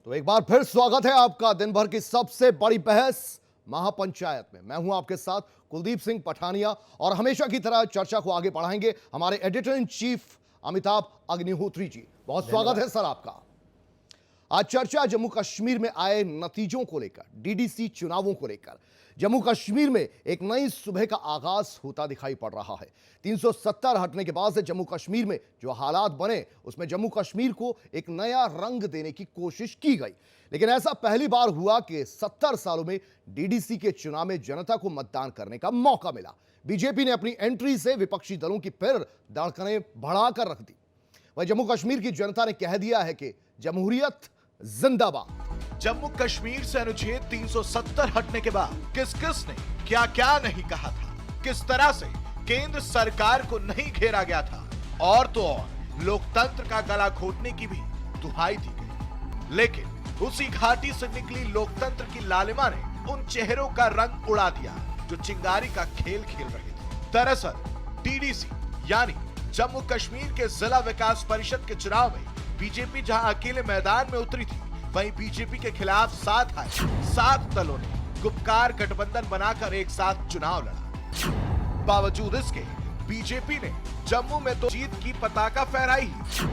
तो एक बार फिर स्वागत है आपका दिन भर की सबसे बड़ी बहस महापंचायत में। मैं हूं आपके साथ कुलदीप सिंह पठानिया और हमेशा की तरह चर्चा को आगे बढ़ाएंगे हमारे editor in chief Amitabh Agnihotri ji. बहुत स्वागत है सर आपका। आज चर्चा जम्मू कश्मीर में आए नतीजों को लेकर, डीडीसी चुनावों को लेकर। जम्मू कश्मीर में एक नई सुबह का आगाज होता दिखाई पड़ रहा है। 370 हटने के बाद से जम्मू कश्मीर में जो हालात बने, उसमें जम्मू कश्मीर को एक नया रंग देने की कोशिश की गई। लेकिन ऐसा पहली बार हुआ कि 70 सालों में डीडीसी के चुनाव में जनता को मतदान करने का मौका मिला। बीजेपी ने अपनी एंट्री से विपक्षी दलों की फिर धड़कनें बढ़ाकर रख दी। वही जम्मू कश्मीर की जनता ने कह दिया है कि जमहूरियत जिंदाबाद। जम्मू कश्मीर से अनुच्छेद 370 हटने के बाद किस किस ने क्या क्या नहीं कहा था, किस तरह से केंद्र सरकार को नहीं घेरा गया था, और तो और लोकतंत्र का गला घोटने की भी दुहाई दी गई। लेकिन उसी घाटी से निकली लोकतंत्र की लालिमा ने उन चेहरों का रंग उड़ा दिया जो चिंगारी का खेल खेल रहे थे। दरअसल डीडीसी यानी जम्मू कश्मीर के जिला विकास परिषद के चुनाव में बीजेपी जहां अकेले मैदान में उतरी थी, वहीं बीजेपी के खिलाफ साथ आए 7 दलों ने गुपकार गठबंधन बनाकर एक साथ चुनाव लड़ा। बावजूद इसके बीजेपी ने जम्मू में तो जीत की पताका फहराई,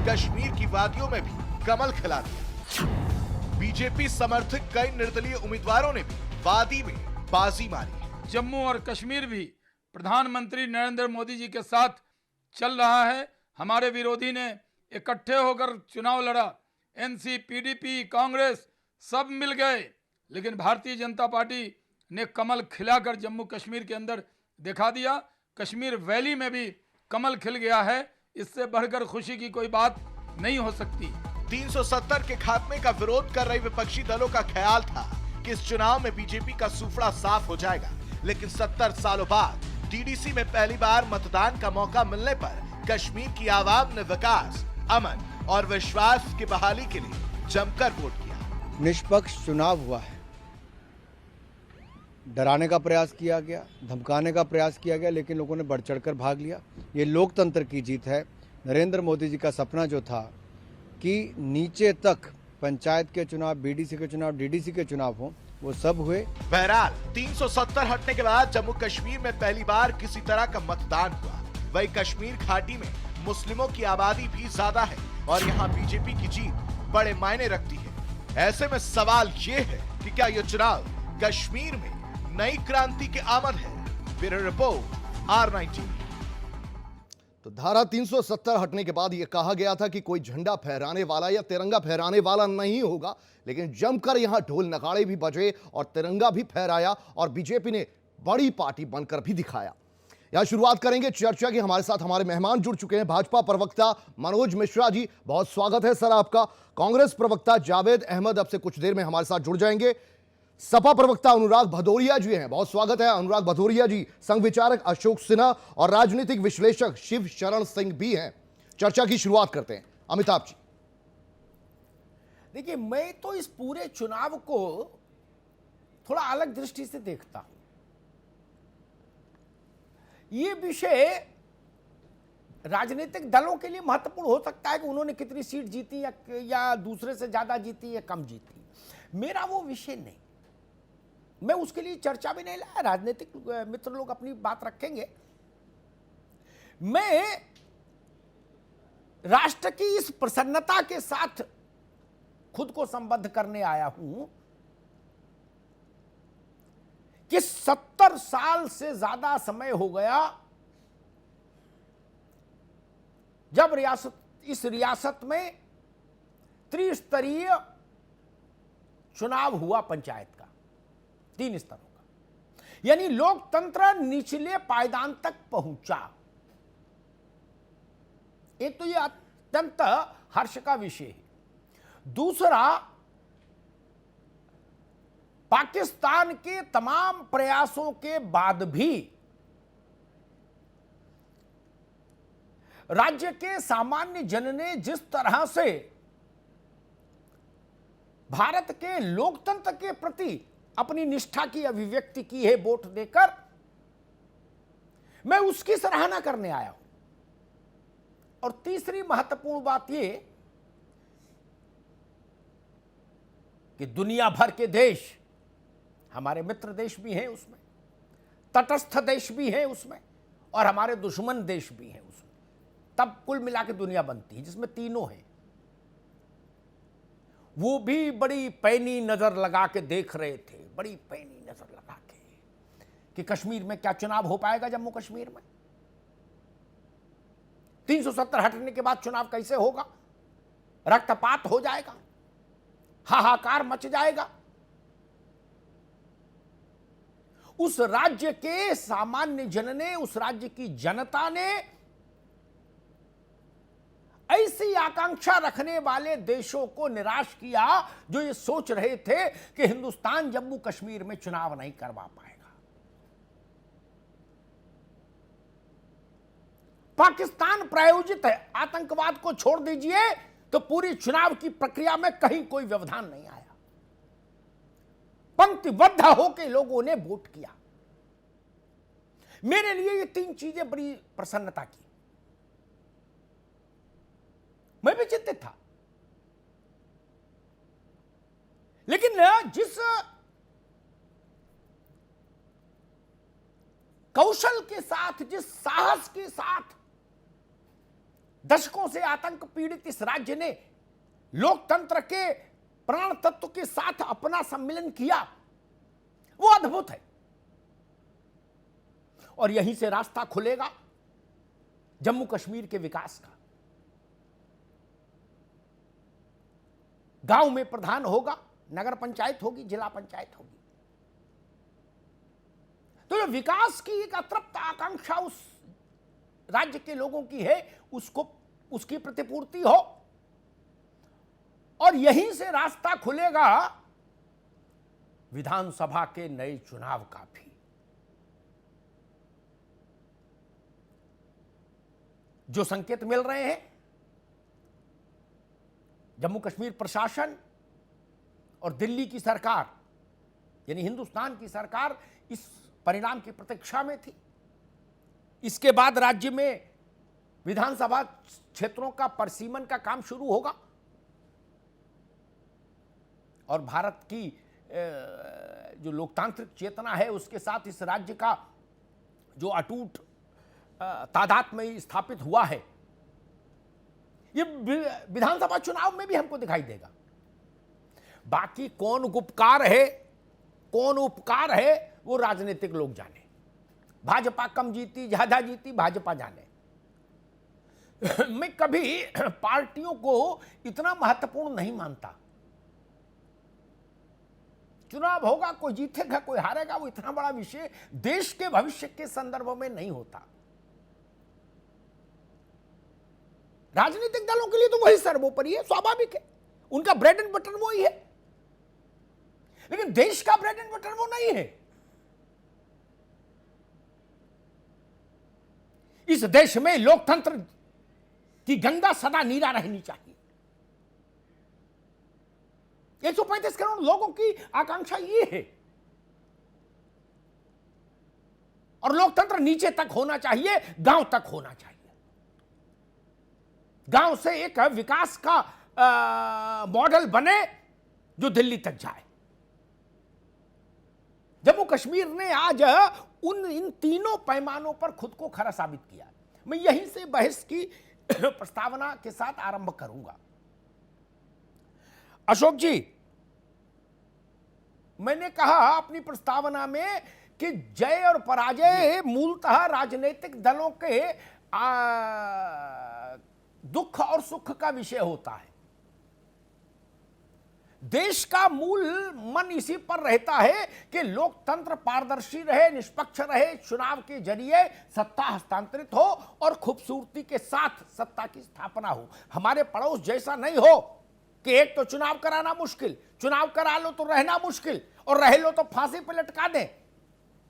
कश्मीर की वादियों में भी कमल खिला दिया। बीजेपी समर्थक कई निर्दलीय उम्मीदवारों ने भी वादी में बाजी मारी। जम्मू और कश्मीर भी प्रधानमंत्री नरेंद्र मोदी जी के साथ चल रहा है। हमारे विरोधी ने इकट्ठे होकर चुनाव लड़ा, एनसी, पीडीपी, कांग्रेस सब मिल गए, लेकिन भारतीय जनता पार्टी ने कमल खिलाकर जम्मू कश्मीर के अंदर दिखा दिया। कश्मीर वैली में भी कमल खिल गया है। इससे बढ़कर खुशी की कोई बात नहीं हो सकती। 370 के खात्मे का विरोध कर रहे विपक्षी दलों का ख्याल था कि इस चुनाव में बीजेपी का सूफड़ा साफ हो जाएगा, लेकिन 70 सालों बाद डीडीसी में पहली बार मतदान का मौका मिलने पर कश्मीर की आवाम ने विकास, अमन और विश्वास की बहाली के लिए जमकर वोट किया। निष्पक्ष चुनाव हुआ है। डराने का प्रयास किया गया, धमकाने का प्रयास किया गया, लेकिन लोगों ने बढ़ चढ़कर भाग लिया। ये लोकतंत्र की जीत है। नरेंद्र मोदी जी का सपना जो था कि नीचे तक पंचायत के चुनाव, बीडीसी के चुनाव, डीडीसी के चुनाव हो, वो सब हुए। बहरहाल 370 हटने के बाद जम्मू कश्मीर में पहली बार किसी तरह का मतदान हुआ। वही कश्मीर घाटी में मुस्लिमों की आबादी भी ज्यादा है और यहाँ बीजेपी की जीत बड़े मायने रखती है। ऐसे में सवाल ये है कि क्या ये चुनाव कश्मीर में नई क्रांति की आमद है? Bureau report R9 TV. तो धारा 370 हटने के बाद यह कहा गया था कि कोई झंडा फहराने वाला या तिरंगा फहराने वाला नहीं होगा, लेकिन जमकर यहां ढोल नगाड़े भी बजे और तिरंगा भी फहराया और बीजेपी ने बड़ी पार्टी बनकर भी दिखाया। यहां शुरुआत करेंगे चर्चा की। हमारे साथ हमारे मेहमान जुड़ चुके हैं। भाजपा प्रवक्ता मनोज मिश्रा जी, बहुत स्वागत है सर आपका। कांग्रेस प्रवक्ता जावेद अहमद अब से कुछ देर में हमारे साथ जुड़ जाएंगे। सपा प्रवक्ता अनुराग भदौरिया जी हैं, बहुत स्वागत है अनुराग भदौरिया जी। संघ विचारक अशोक सिन्हा और राजनीतिक विश्लेषक शिव शरण सिंह भी हैं। चर्चा की शुरुआत करते हैं अमिताभ जी। देखिए, मैं तो इस पूरे चुनाव को थोड़ा अलग दृष्टि से देखता हूं। ये विषय राजनीतिक दलों के लिए महत्वपूर्ण हो सकता है कि उन्होंने कितनी सीट जीती या दूसरे से ज्यादा जीती या कम जीती। मेरा वो विषय नहीं, मैं उसके लिए चर्चा भी नहीं लाया। राजनीतिक मित्र लोग अपनी बात रखेंगे। मैं राष्ट्र की इस प्रसन्नता के साथ खुद को संबद्ध करने आया हूं कि 70 साल से ज्यादा समय हो गया जब इस रियासत में त्रिस्तरीय चुनाव हुआ, पंचायत का 3 स्तरों का, यानी लोकतंत्र निचले पायदान तक पहुंचा। एक तो यह अत्यंत हर्ष का विषय है। दूसरा, पाकिस्तान के तमाम प्रयासों के बाद भी राज्य के सामान्य जन ने जिस तरह से भारत के लोकतंत्र के प्रति अपनी निष्ठा की अभिव्यक्ति की है वोट देकर, मैं उसकी सराहना करने आया हूं। और तीसरी महत्वपूर्ण बात यह कि दुनिया भर के देश, हमारे मित्र देश भी हैं उसमें, तटस्थ देश भी हैं उसमें, और हमारे दुश्मन देश भी हैं उसमें, तब कुल मिला के दुनिया बनती है, जिसमें तीनों हैं। वो भी बड़ी पैनी नजर लगा के देख रहे थे, बड़ी पैनी नजर लगा के, कि कश्मीर में क्या चुनाव हो पाएगा, जम्मू कश्मीर में 370 हटने के बाद चुनाव कैसे होगा, रक्तपात हो जाएगा, हाहाकार मच जाएगा। उस राज्य के सामान्य जन ने, उस राज्य की जनता ने ऐसी आकांक्षा रखने वाले देशों को निराश किया जो ये सोच रहे थे कि हिंदुस्तान जम्मू कश्मीर में चुनाव नहीं करवा पाएगा। पाकिस्तान प्रायोजित है, आतंकवाद को छोड़ दीजिए तो पूरी चुनाव की प्रक्रिया में कहीं कोई व्यवधान नहीं आया। पंक्तिबद्ध होकर लोगों ने वोट किया। मेरे लिए ये तीन चीजें बड़ी प्रसन्नता की। मैं भी चिंतित था, लेकिन जिस कौशल के साथ, जिस साहस के साथ दशकों से आतंक पीड़ित इस राज्य ने लोकतंत्र के प्राण तत्व के साथ अपना सम्मिलन किया, वो अद्भुत है। और यहीं से रास्ता खुलेगा जम्मू कश्मीर के विकास का। गांव में प्रधान होगा, नगर पंचायत होगी, जिला पंचायत होगी, तो जो विकास की एक अतृप्त आकांक्षा उस राज्य के लोगों की है, उसको, उसकी प्रतिपूर्ति हो। और यहीं से रास्ता खुलेगा विधानसभा के नए चुनाव का भी। जो संकेत मिल रहे हैं, जम्मू कश्मीर प्रशासन और दिल्ली की सरकार, यानी हिंदुस्तान की सरकार, इस परिणाम की प्रतीक्षा में थी। इसके बाद राज्य में विधानसभा क्षेत्रों का परिसीमन का काम शुरू होगा और भारत की जो लोकतांत्रिक चेतना है, उसके साथ इस राज्य का जो अटूट तादाद में स्थापित हुआ है, ये विधानसभा चुनाव में भी हमको दिखाई देगा। बाकी कौन उपकार है, कौन उपकार है, वो राजनीतिक लोग जाने। भाजपा कम जीती, ज्यादा जीती, भाजपा जाने। मैं कभी पार्टियों को इतना महत्वपूर्ण नहीं मानता। चुनाव होगा, कोई जीतेगा, कोई हारेगा, वो इतना बड़ा विषय देश के भविष्य के संदर्भ में नहीं होता। राजनीतिक दलों के लिए तो वही सर्वोपरि है, स्वाभाविक है, उनका ब्रेड एंड बटर वही है। लेकिन देश का ब्रेड एंड बटर वो नहीं है। इस देश में लोकतंत्र की गंगा सदा नीरा रहनी चाहिए। 135 करोड़ लोगों की आकांक्षा ये है। और लोकतंत्र नीचे तक होना चाहिए, गांव तक होना चाहिए। गांव से एक विकास का मॉडल बने जो दिल्ली तक जाए। जम्मू कश्मीर ने आज इन तीनों पैमानों पर खुद को खरा साबित किया। मैं यहीं से बहस की प्रस्तावना के साथ आरंभ करूंगा। अशोक जी, मैंने कहा अपनी प्रस्तावना में कि जय और पराजय मूलतः राजनीतिक दलों के दुख और सुख का विषय होता है। देश का मूल मन इसी पर रहता है कि लोकतंत्र पारदर्शी रहे, निष्पक्ष रहे, चुनाव के जरिए सत्ता हस्तांतरित हो और खूबसूरती के साथ सत्ता की स्थापना हो। हमारे पड़ोस जैसा नहीं हो कि एक तो चुनाव कराना मुश्किल, चुनाव करा लो तो रहना मुश्किल, और रह लो तो फांसी पे लटका दें,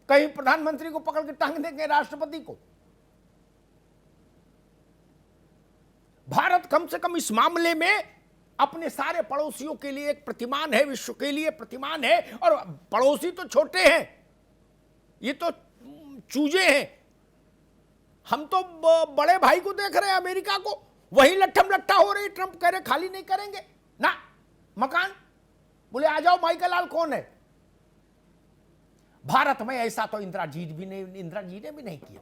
कहीं प्रधानमंत्री को पकड़ के टांग देंगे, राष्ट्रपति को। भारत कम से कम इस मामले में अपने सारे पड़ोसियों के लिए एक प्रतिमान है, विश्व के लिए प्रतिमान है। और पड़ोसी तो छोटे हैं, ये तो चूजे हैं। हम तो बड़े भाई को देख रहे हैं, अमेरिका को, वही लट्ठम लट्ठा हो रही। ट्रंप कह रहे खाली नहीं करेंगे ना मकान, बोले आ जाओ माइकल लाल कौन है। भारत में ऐसा तो इंदिरा जी ने भी नहीं किया।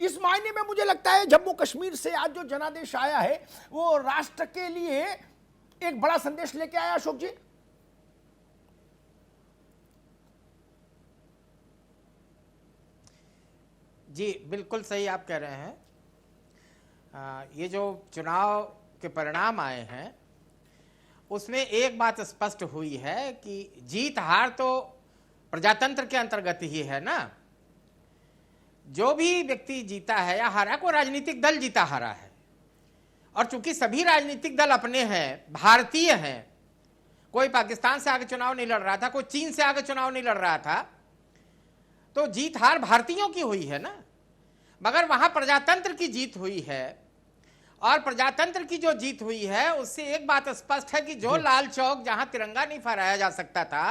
इस मायने में मुझे लगता है जम्मू कश्मीर से आज जो जनादेश आया है वो राष्ट्र के लिए एक बड़ा संदेश लेके आया। अशोक जी, जी बिल्कुल सही आप कह रहे हैं। ये जो चुनाव के परिणाम आए हैं उसमें एक बात स्पष्ट हुई है कि जीत हार तो प्रजातंत्र के अंतर्गत ही है ना। जो भी व्यक्ति जीता है या हारा, कोई राजनीतिक दल जीता हारा है, और चूंकि सभी राजनीतिक दल अपने हैं, भारतीय हैं, कोई पाकिस्तान से आगे चुनाव नहीं लड़ रहा था, कोई चीन से आगे चुनाव नहीं लड़ रहा था, तो जीत हार भारतीयों की हुई है ना। मगर वहां प्रजातंत्र की जीत हुई है, और प्रजातंत्र की जो जीत हुई है उससे एक बात स्पष्ट है कि जो लाल चौक जहां तिरंगा नहीं फहराया जा सकता था,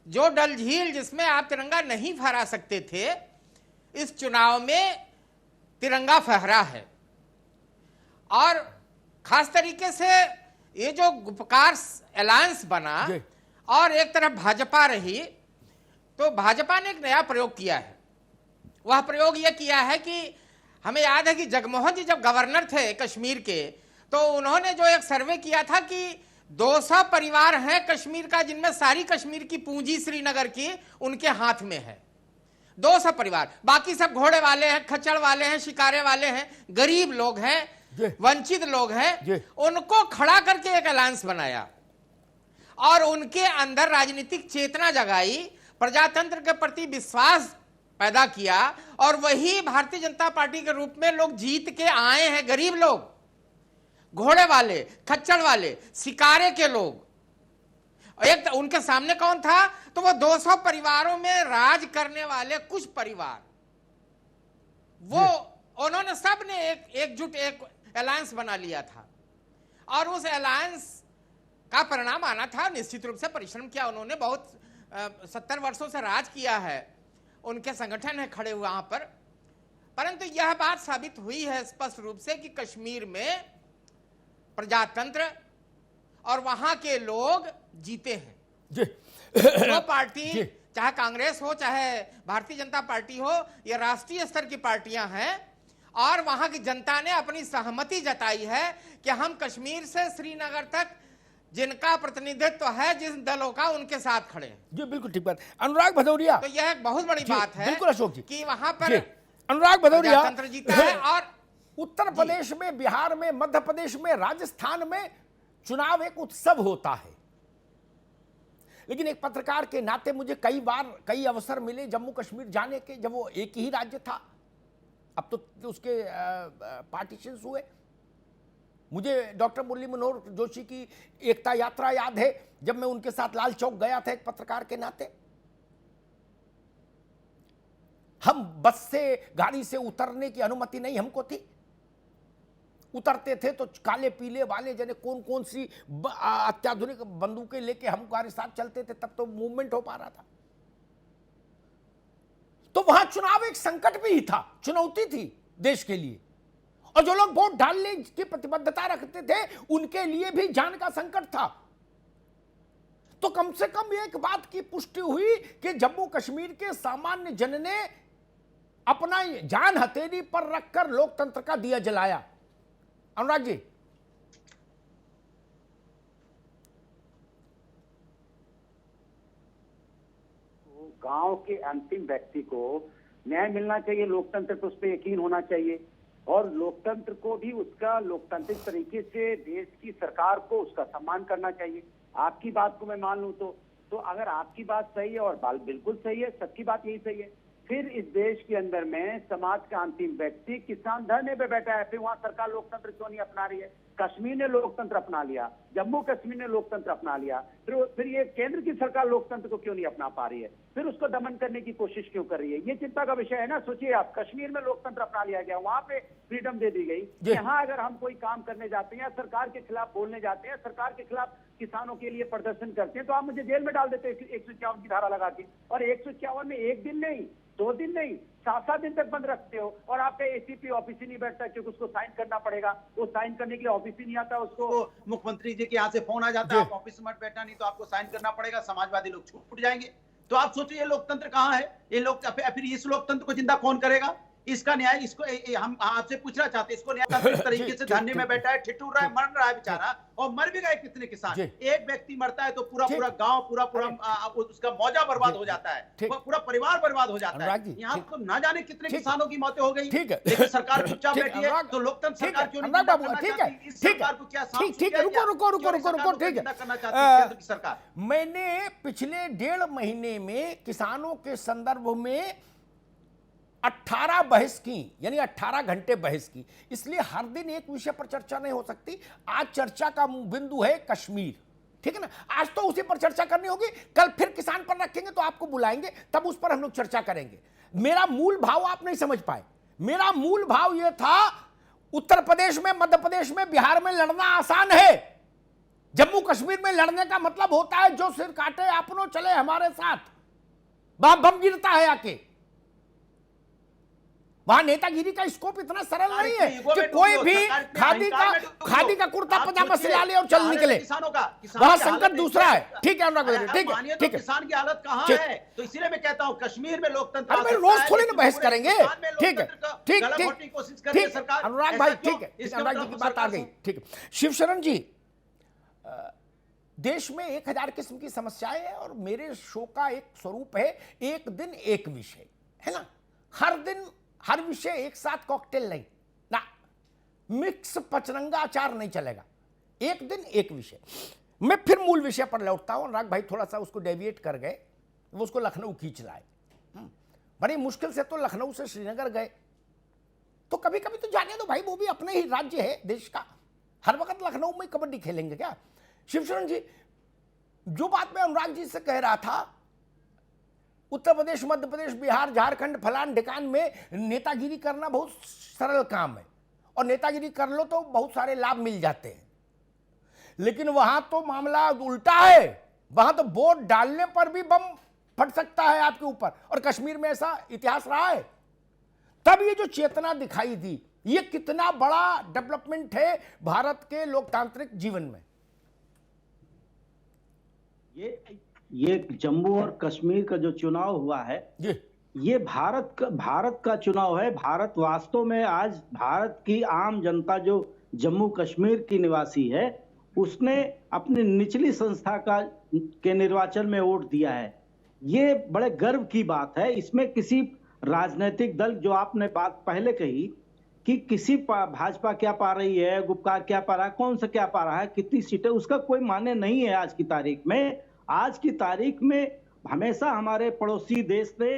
जो डल झील जिसमें आप तिरंगा नहीं फहरा सकते थे, इस चुनाव में तिरंगा फहरा है। और खास तरीके से ये जो गुपकार अलायंस बना और एक तरफ भाजपा रही, तो भाजपा ने एक नया प्रयोग किया है। वह प्रयोग यह किया है कि हमें याद है कि जगमोहन जी जब गवर्नर थे कश्मीर के, तो उन्होंने जो एक सर्वे किया था कि 200 परिवार हैं कश्मीर का जिनमें सारी कश्मीर की पूंजी श्रीनगर की उनके हाथ में है। 200 परिवार, बाकी सब घोड़े वाले हैं, खच्चर वाले हैं, शिकारे वाले हैं, गरीब लोग हैं, वंचित लोग हैं। उनको खड़ा करके एक अलायंस बनाया और उनके अंदर राजनीतिक चेतना जगाई, प्रजातंत्र के प्रति विश्वास पैदा किया, और वही भारतीय जनता पार्टी के रूप में लोग जीत के आए हैं। गरीब लोग, घोड़े वाले, खच्चर वाले, शिकारे के लोग। एक उनके सामने कौन था? तो वो 200 परिवारों में राज करने वाले कुछ परिवार, वो उन्होंने सब ने एकजुट एक अलायंस बना लिया था, और उस अलायंस का परिणाम आना था। निश्चित रूप से परिश्रम किया उन्होंने, बहुत 70 वर्षों से राज किया है, उनके संगठन है खड़े हुए वहां पर। परंतु यह बात साबित हुई है स्पष्ट रूप से कि कश्मीर में प्रजातंत्र और वहां के लोग जीते हैं। जो पार्टी, चाहे कांग्रेस हो चाहे भारतीय जनता पार्टी हो, ये राष्ट्रीय स्तर की पार्टियां हैं, और वहां की जनता ने अपनी सहमति जताई है कि हम कश्मीर से श्रीनगर तक जिनका प्रतिनिधित्व है, जिन दलों का, उनके साथ खड़े हैं। जी बिल्कुल ठीक बात। अनुराग भदौरिया, तो यह एक बहुत बड़ी बात है। बिल्कुल अशोक जी, कि वहां पर अनुराग भदौरिया तंत्र जीता है। और उत्तर प्रदेश में, बिहार में, मध्य प्रदेश में, राजस्थान में चुनाव एक उत्सव होता है। लेकिन एक पत्रकार के नाते मुझे कई बार कई अवसर मिले जम्मू कश्मीर जाने के, जब वो एक ही राज्य था। अब तो उसके पार्टीशंस हुए। मुझे डॉक्टर मुरली मनोहर जोशी की एकता यात्रा याद है, जब मैं उनके साथ लाल चौक गया था एक पत्रकार के नाते। हम बस से, गाड़ी से उतरने की अनुमति नहीं हमको थी। उतरते थे तो काले पीले वाले जने कौन कौन सी अत्याधुनिक बंदूकें लेके हम हमारे साथ चलते थे, तब तो मूवमेंट हो पा रहा था। तो वहां चुनाव एक संकट भी ही था, चुनौती थी देश के लिए, और जो लोग वोट डालने की प्रतिबद्धता रखते थे उनके लिए भी जान का संकट था। तो कम से कम एक बात की पुष्टि हुई कि जम्मू कश्मीर के सामान्य जन ने अपना जान हथेली पर रखकर लोकतंत्र का दिया जलाया। अनुराग जी, गांव के अंतिम व्यक्ति को न्याय मिलना चाहिए, लोकतंत्र पे उस पर यकीन होना चाहिए, और लोकतंत्र को भी उसका लोकतांत्रिक तरीके से देश की सरकार को उसका सम्मान करना चाहिए। आपकी बात को मैं मान लूं तो अगर आपकी बात सही है, और बिल्कुल सही है, सबकी बात यही सही है, फिर इस देश के अंदर में समाज का अंतिम व्यक्ति किसान धरने पे बैठा है, फिर वहां सरकार लोकतंत्र क्यों नहीं अपना रही है? कश्मीर ने लोकतंत्र अपना लिया, जम्मू कश्मीर ने लोकतंत्र अपना लिया, फिर ये केंद्र की सरकार लोकतंत्र को क्यों नहीं अपना पा रही है? फिर उसको दमन करने की कोशिश क्यों कर रही है? ये चिंता का विषय है ना। सोचिए आप, कश्मीर में लोकतंत्र अपना लिया गया, वहां पे फ्रीडम दे दी गई। यहाँ अगर हम कोई काम करने जाते हैं, सरकार के खिलाफ बोलने जाते हैं, सरकार के खिलाफ किसानों के लिए प्रदर्शन करते हैं, तो आप मुझे जेल में डाल देते हैं 151 की धारा लगा के। और 151 में 1 दिन नहीं, 2 दिन नहीं, 7-7 दिन तक बंद रखते हो और आपका एसीपी ऑफिस ही नहीं बैठता क्योंकि उसको साइन करना पड़ेगा, वो साइन करने के लिए ऑफिस ही नहीं आता उसको। तो मुख्यमंत्री जी के यहाँ से फोन आ जाता है, आप ऑफिस में बैठना नहीं तो आपको साइन करना पड़ेगा, समाजवादी लोग छूट जाएंगे। तो आप सोचिए ये लोकतंत्र कहाँ है? ये लोग फिर इस लोकतंत्र को जिंदा कौन करेगा? इसका न्याय इसको हम आपसे पूछना चाहते हैं, इसको न्याय किस तरीके से धरने में बैठा है, ठिठुर रहा है, मर रहा है बेचारा, और मर भी गए कितने किसान। एक व्यक्ति मरता है तो पूरा गांव पूरा उसका मौजा बर्बाद हो जाता है, पूरा परिवार बर्बाद हो जाता है। यहाँ तो ना जाने कितने किसानों की मौतें हो गई, लेकिन सरकार चुपचाप बैठी है। तो लोकतंत्र सरकार क्यों नहीं करना चाहती? इस सरकार को क्या ठीक है, रुको, ठीक है। करना चाहती है केंद्र की सरकार? मैंने पिछले 1.5 महीने में किसानों के संदर्भ में 18 बहस की, यानी 18 घंटे बहस की, इसलिए हर दिन एक विषय पर चर्चा नहीं हो सकती। आज चर्चा का बिंदु है कश्मीर, ठीक है ना? आज तो उसी पर चर्चा करनी होगी, कल फिर किसान पर रखेंगे तो आपको बुलाएंगे, तब उस पर हम लोग चर्चा करेंगे। मेरा मूल भाव आप नहीं समझ पाए। मेरा मूल भाव यह था, उत्तर प्रदेश में, मध्य प्रदेश में, बिहार में लड़ना आसान है। जम्मू कश्मीर में लड़ने का मतलब होता है जो सिर काटे अपनों चले हमारे साथ, वहां बम गिरता है आके। वहां नेतागिरी का स्कोप इतना सरल नहीं है कि कोई भी खादी का कुर्ता पजामा सिला ले और चल निकले। वहां संकट दूसरा है। ठीक है अनुराग, ठीक है, ठीक है। किसान की हालत कहां है? तो इसीलिए मैं कहता हूं कश्मीर में लोकतंत्र, अरे रोज थोड़ी ना बहस करेंगे। ठीक है, ठीक कोशिश कर रही है सरकार। अनुराग भाई, ठीक है, अनुराग जी की बात आ गई। ठीक है, शिवशरण जी, देश में 1000 किस्म की समस्याएं हैं और मेरे शो का एक स्वरूप है, एक दिन एक विषय, है ना? हर दिन हर विषय एक साथ कॉकटेल नहीं ना, मिक्स पचरंगा अचार नहीं चलेगा। एक दिन एक विषय। मैं फिर मूल विषय पर लौटता हूं। अनुराग भाई थोड़ा सा उसको डेविएट कर गए, वो उसको लखनऊ खींच लाए। बड़ी मुश्किल से तो लखनऊ से श्रीनगर गए, तो कभी कभी तो जाने दो भाई, वो भी अपने ही राज्य है देश का। हर वक्त लखनऊ में कबड्डी खेलेंगे क्या? शिवशरण जी, जो बात मैं अनुराग जी से कह रहा था, उत्तर प्रदेश, मध्य प्रदेश, बिहार, झारखंड, फलान ढिकान में नेतागिरी करना बहुत सरल काम है और नेतागिरी कर लो तो बहुत सारे लाभ मिल जाते हैं। लेकिन वहां तो मामला उल्टा है, वहां तो वोट डालने पर भी बम फट सकता है आपके ऊपर, और कश्मीर में ऐसा इतिहास रहा है। तब ये जो चेतना दिखाई दी, ये कितना बड़ा डेवलपमेंट है भारत के लोकतांत्रिक जीवन में। ये जम्मू और कश्मीर का जो चुनाव हुआ है, ये भारत का चुनाव है। भारत वास्तव में आज भारत की आम जनता जो जम्मू कश्मीर की निवासी है, उसने अपनी निचली संस्था के निर्वाचन में वोट दिया है। ये बड़े गर्व की बात है। इसमें किसी राजनीतिक दल, जो आपने बात पहले कही कि किसी भाजपा क्या पा रही है, गुपकार क्या पा रहा है, कौन सा क्या पा रहा है, कितनी सीटें, उसका कोई मायने नहीं है आज की तारीख में। आज की तारीख में हमेशा हमारे पड़ोसी देश ने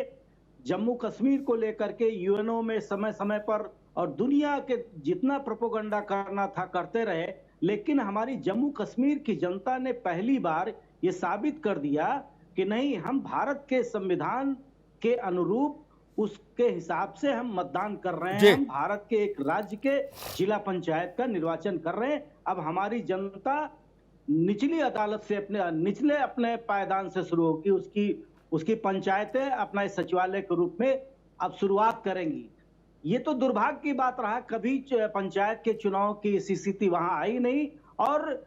जम्मू कश्मीर को लेकर के यूएनओ में समय समय पर और दुनिया के जितना प्रोपेगेंडा करना था करते रहे, लेकिन हमारी जम्मू कश्मीर की जनता ने पहली बार ये साबित कर दिया कि नहीं, हम भारत के संविधान के अनुरूप उसके हिसाब से हम मतदान कर रहे हैं। हम भारत के एक राज्य के जिला पंचायत का निर्वाचन कर रहे हैं। अब हमारी जनता निचली अदालत से निचले अपने पायदान से शुरू होगी, उसकी पंचायतें अपना सचिवालय के रूप में अब शुरुआत करेंगी। ये तो दुर्भाग्य की बात रहा, कभी पंचायत के चुनाव की स्थिति वहां आई नहीं। और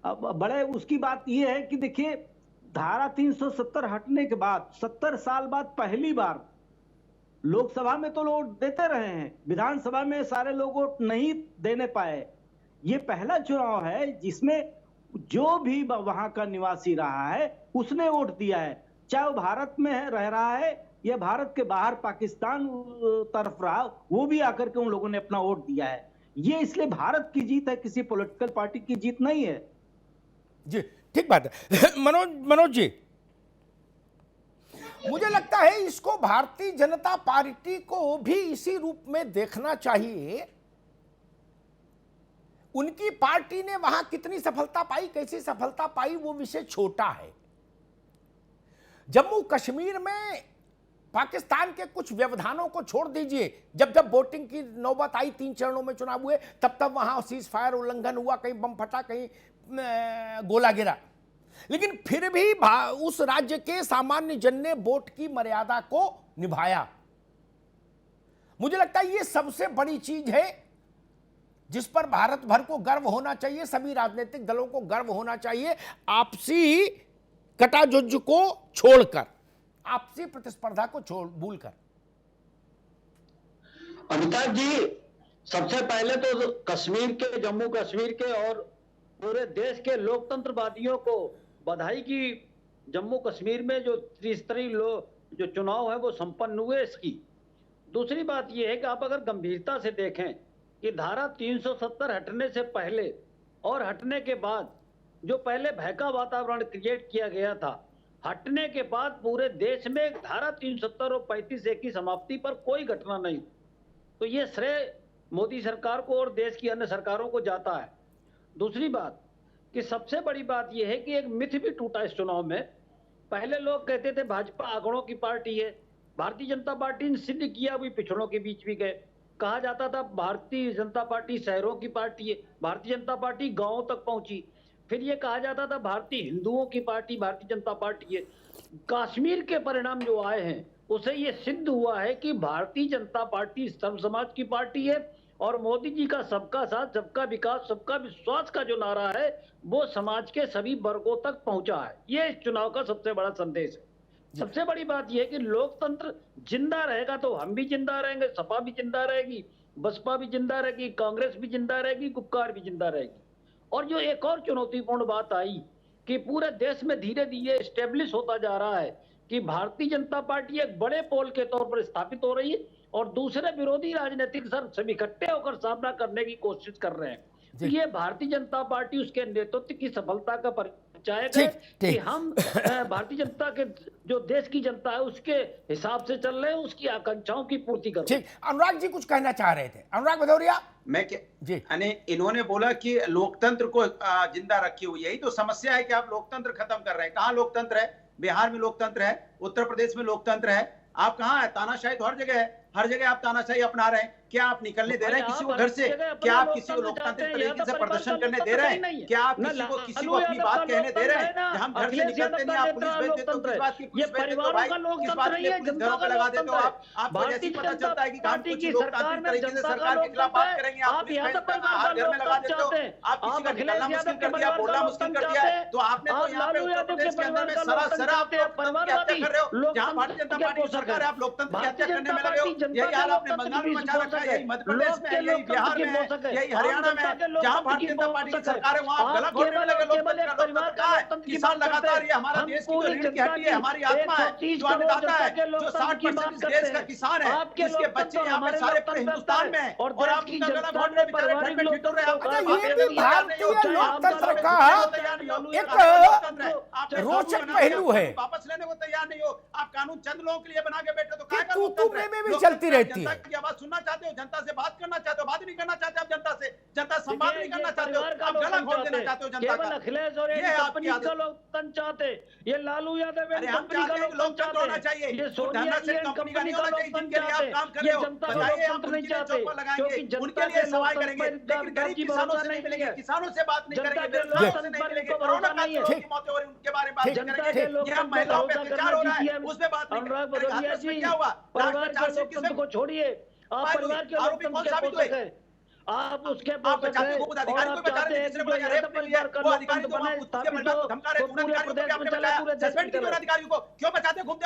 बड़े उसकी बात यह है कि देखिए, धारा 370 हटने के बाद 70 साल बाद पहली बार लोकसभा में तो लोग देते रहे हैं, विधानसभा में सारे लोग वोट नहीं देने पाए। ये पहला चुनाव है जिसमें जो भी वहां का निवासी रहा है उसने वोट दिया है, चाहे वो भारत में रह रहा है या भारत के बाहर पाकिस्तान तरफ रहा, वो भी आकर के उन लोगों ने अपना वोट दिया है। ये इसलिए भारत की जीत है, किसी पॉलिटिकल पार्टी की जीत नहीं है। जी ठीक बात है। मनोज जी, मुझे लगता है इसको भारतीय जनता पार्टी को भी इसी रूप में देखना चाहिए। उनकी पार्टी ने वहां कितनी सफलता पाई, कैसी सफलता पाई, वो विषय छोटा है। जम्मू कश्मीर में पाकिस्तान के कुछ व्यवधानों को छोड़ दीजिए, जब जब वोटिंग की नौबत आई, 3 चरणों में चुनाव हुए, तब तब वहां सीज फायर उल्लंघन हुआ, कहीं बम फटा, कहीं गोला गिरा। लेकिन फिर भी उस राज्य के सामान्य जन ने वोट की मर्यादा को निभाया। मुझे लगता है ये सबसे बड़ी चीज है जिस पर भारत भर को गर्व होना चाहिए, सभी राजनीतिक दलों को गर्व होना चाहिए। आपसी कटाजुज्ज को छोड़कर, आपसी प्रतिस्पर्धा को भूलकर। अमिताभ जी, सबसे पहले तो कश्मीर के, जम्मू कश्मीर के और पूरे देश के लोकतंत्रवादियों को बधाई कि जम्मू कश्मीर में जो त्रिस्तरीय जो चुनाव है वो संपन्न हुए इसकी। दूसरी बात यह है कि आप अगर गंभीरता से देखें कि धारा 370 हटने से पहले और हटने के बाद जो पहले भय का वातावरण क्रिएट किया गया था, हटने के बाद पूरे देश में धारा 370 और 35A की समाप्ति पर कोई घटना नहीं। तो ये श्रेय मोदी सरकार को और देश की अन्य सरकारों को जाता है। दूसरी बात कि सबसे बड़ी बात यह है कि एक मिथ भी टूटा इस चुनाव में। पहले लोग कहते थे भाजपा आंकड़ों की पार्टी है, भारतीय जनता पार्टी ने सिद्ध किया, भी पिछड़ों के बीच भी गए। कहा जाता था भारतीय जनता पार्टी शहरों की पार्टी है, भारतीय जनता पार्टी गांवों तक पहुंची। फिर ये कहा जाता था भारतीय हिंदुओं की पार्टी भारतीय जनता पार्टी है। कश्मीर के परिणाम जो आए हैं उसे ये सिद्ध हुआ है कि भारतीय जनता पार्टी सर्व समाज की पार्टी है और मोदी जी का सबका साथ, सबका विकास, सबका विश्वास का जो नारा है वो समाज के सभी वर्गों तक पहुंचा है। ये इस चुनाव का सबसे बड़ा संदेश है। सबसे बड़ी बात यह है कि लोकतंत्र जिंदा रहेगा तो हम भी जिंदा रहेंगे, सपा भी जिंदा रहेगी, बसपा भी जिंदा रहेगी, कांग्रेस भी जिंदा रहेगी, गुपकार भी जिंदा रहेगी। और जो एक और चुनौतीपूर्ण बात आई कि पूरे देश में धीरे धीरे स्टेब्लिश होता जा रहा है कि भारतीय जनता पार्टी एक बड़े पोल के तौर पर स्थापित हो रही है और दूसरे विरोधी राजनीतिक दल सब इकट्ठे होकर सामना करने की कोशिश कर रहे हैं। तो ये भारतीय जनता पार्टी उसके नेतृत्व की सफलता का परिचायक है कि हम भारतीय जनता के जो देश की जनता है उसके हिसाब से चल रहे हैं, उसकी आकांक्षाओं की पूर्ति कर रहे हैं। ठीक, अनुराग जी कुछ कहना चाह रहे थे। अनुराग भदौरिया। मैं क्या जी, यानी इन्होंने बोला कि लोकतंत्र को जिंदा रखी हुई, यही तो समस्या है कि आप लोकतंत्र खत्म कर रहे हैं। कहाँ लोकतंत्र है? बिहार में लोकतंत्र है, उत्तर प्रदेश में लोकतंत्र है, आप कहाँ है? तानाशाही तो हर जगह है, हर जगह आप तानाशाही अपना रहे हैं। क्या आप निकलने दे रहे हैं किसी को घर से? क्या आप किसी को लोकतांत्रिक तरीके से प्रदर्शन करने दे रहे हैं? क्या आप किसी को अपनी बात कहने दे रहे हैं? हम घर से निकलते नहीं, आप पुलिस भेज देते हो, किस बात की पुलिस भेज देते हो भाई? किस बात के पुलिस घरों पे लगा देते हो आप? आपको जैसे ही पता चलता है कि हम कुछ लोकतांत्रिक तरीके से सरकार के खिलाफ बात करेंगे, आप पुलिस भेज देते हो, आप घर में लगा देते हो। आप किसी का निकलना मुश्किल कर दिया, बोलना मुश्किल कर दिया है। तो आपने तो यहाँ पे उत्तर प्रदेश के अंदर में सरासर आप लोकतंत्र की हत्या कर रहे हो। जहाँ भारतीय जनता पार्टी की सरकार है, आप लोकतंत्र की हत्या करने में लगे हो। यही हाल आपने बंगाल में मचा रखा है, यही मध्य प्रदेश में, यही बिहार में, यही हरियाणा में, जहाँ भारतीय जनता पार्टी की सरकार है वहाँ गला घोटने में लगे। लोकतंत्र कहाँ है? किसान लगातार, ये हमारा देश की जो रीढ़ की हड्डी है, हमारी आत्मा है, जो अन्नदाता है, जो 60% देश का किसान है, जिसके बच्चे यहाँ पे सारे पूरे हिंदुस्तान में है और आप उनका गला घोटने बेचारे घर में ठिठुर रहे हैं। ये भी भारतीय लोकतंत्र का एक रोचक पहलू है। वापस लेने को तैयार नहीं हो, आप कानून चंद लोगों के लिए बना के बैठे तो कि तू में भी चलती रहती है। जनता की आवाज सुनना चाहते हो, जनता से बात करना चाहते हो, बात नहीं करना चाहते आप जनता से, जनता से संवाद नहीं करना चाहते हो, आप गला घोट देना चाहते हो जनता का। अखिलेश और ये आपकी आदत। लोकतंत्र चाहते, ये लालू यादव अरे हम चाहते हैं कि लोकतंत्र होना चाहिए, ये सोनिया धरना से कंपनी का नहीं होना चाहिए। जिनके लिए आप काम कर रहे हो बताइए, आप उनके लिए चौपर लगाएंगे, उनके लिए सवाल करेंगे, लेकिन गरीब किसानों से नहीं मिलेंगे, किसानों से बात नहीं करेंगे, बेरोजगारों से नहीं मिलेंगे, कोरोना काल में लोगों की मौतें हो रही उनके बारे में बात करेंगे। ये हम महिलाओं पे अत्याचार हो रहा है उसमें बात नहीं करेंगे। क्या हुआ? परिवार के लोकतंत्र को छोड़िए, आप परिवार के लोकतंत्र के पोषक हैं, आप उसके पोषक हैं और आप चाहते हैं कि जो यह परिवार का लोकतंत्र बने स्थापित हो तो पूरे प्रदेश में चले, पूरे देश में चले।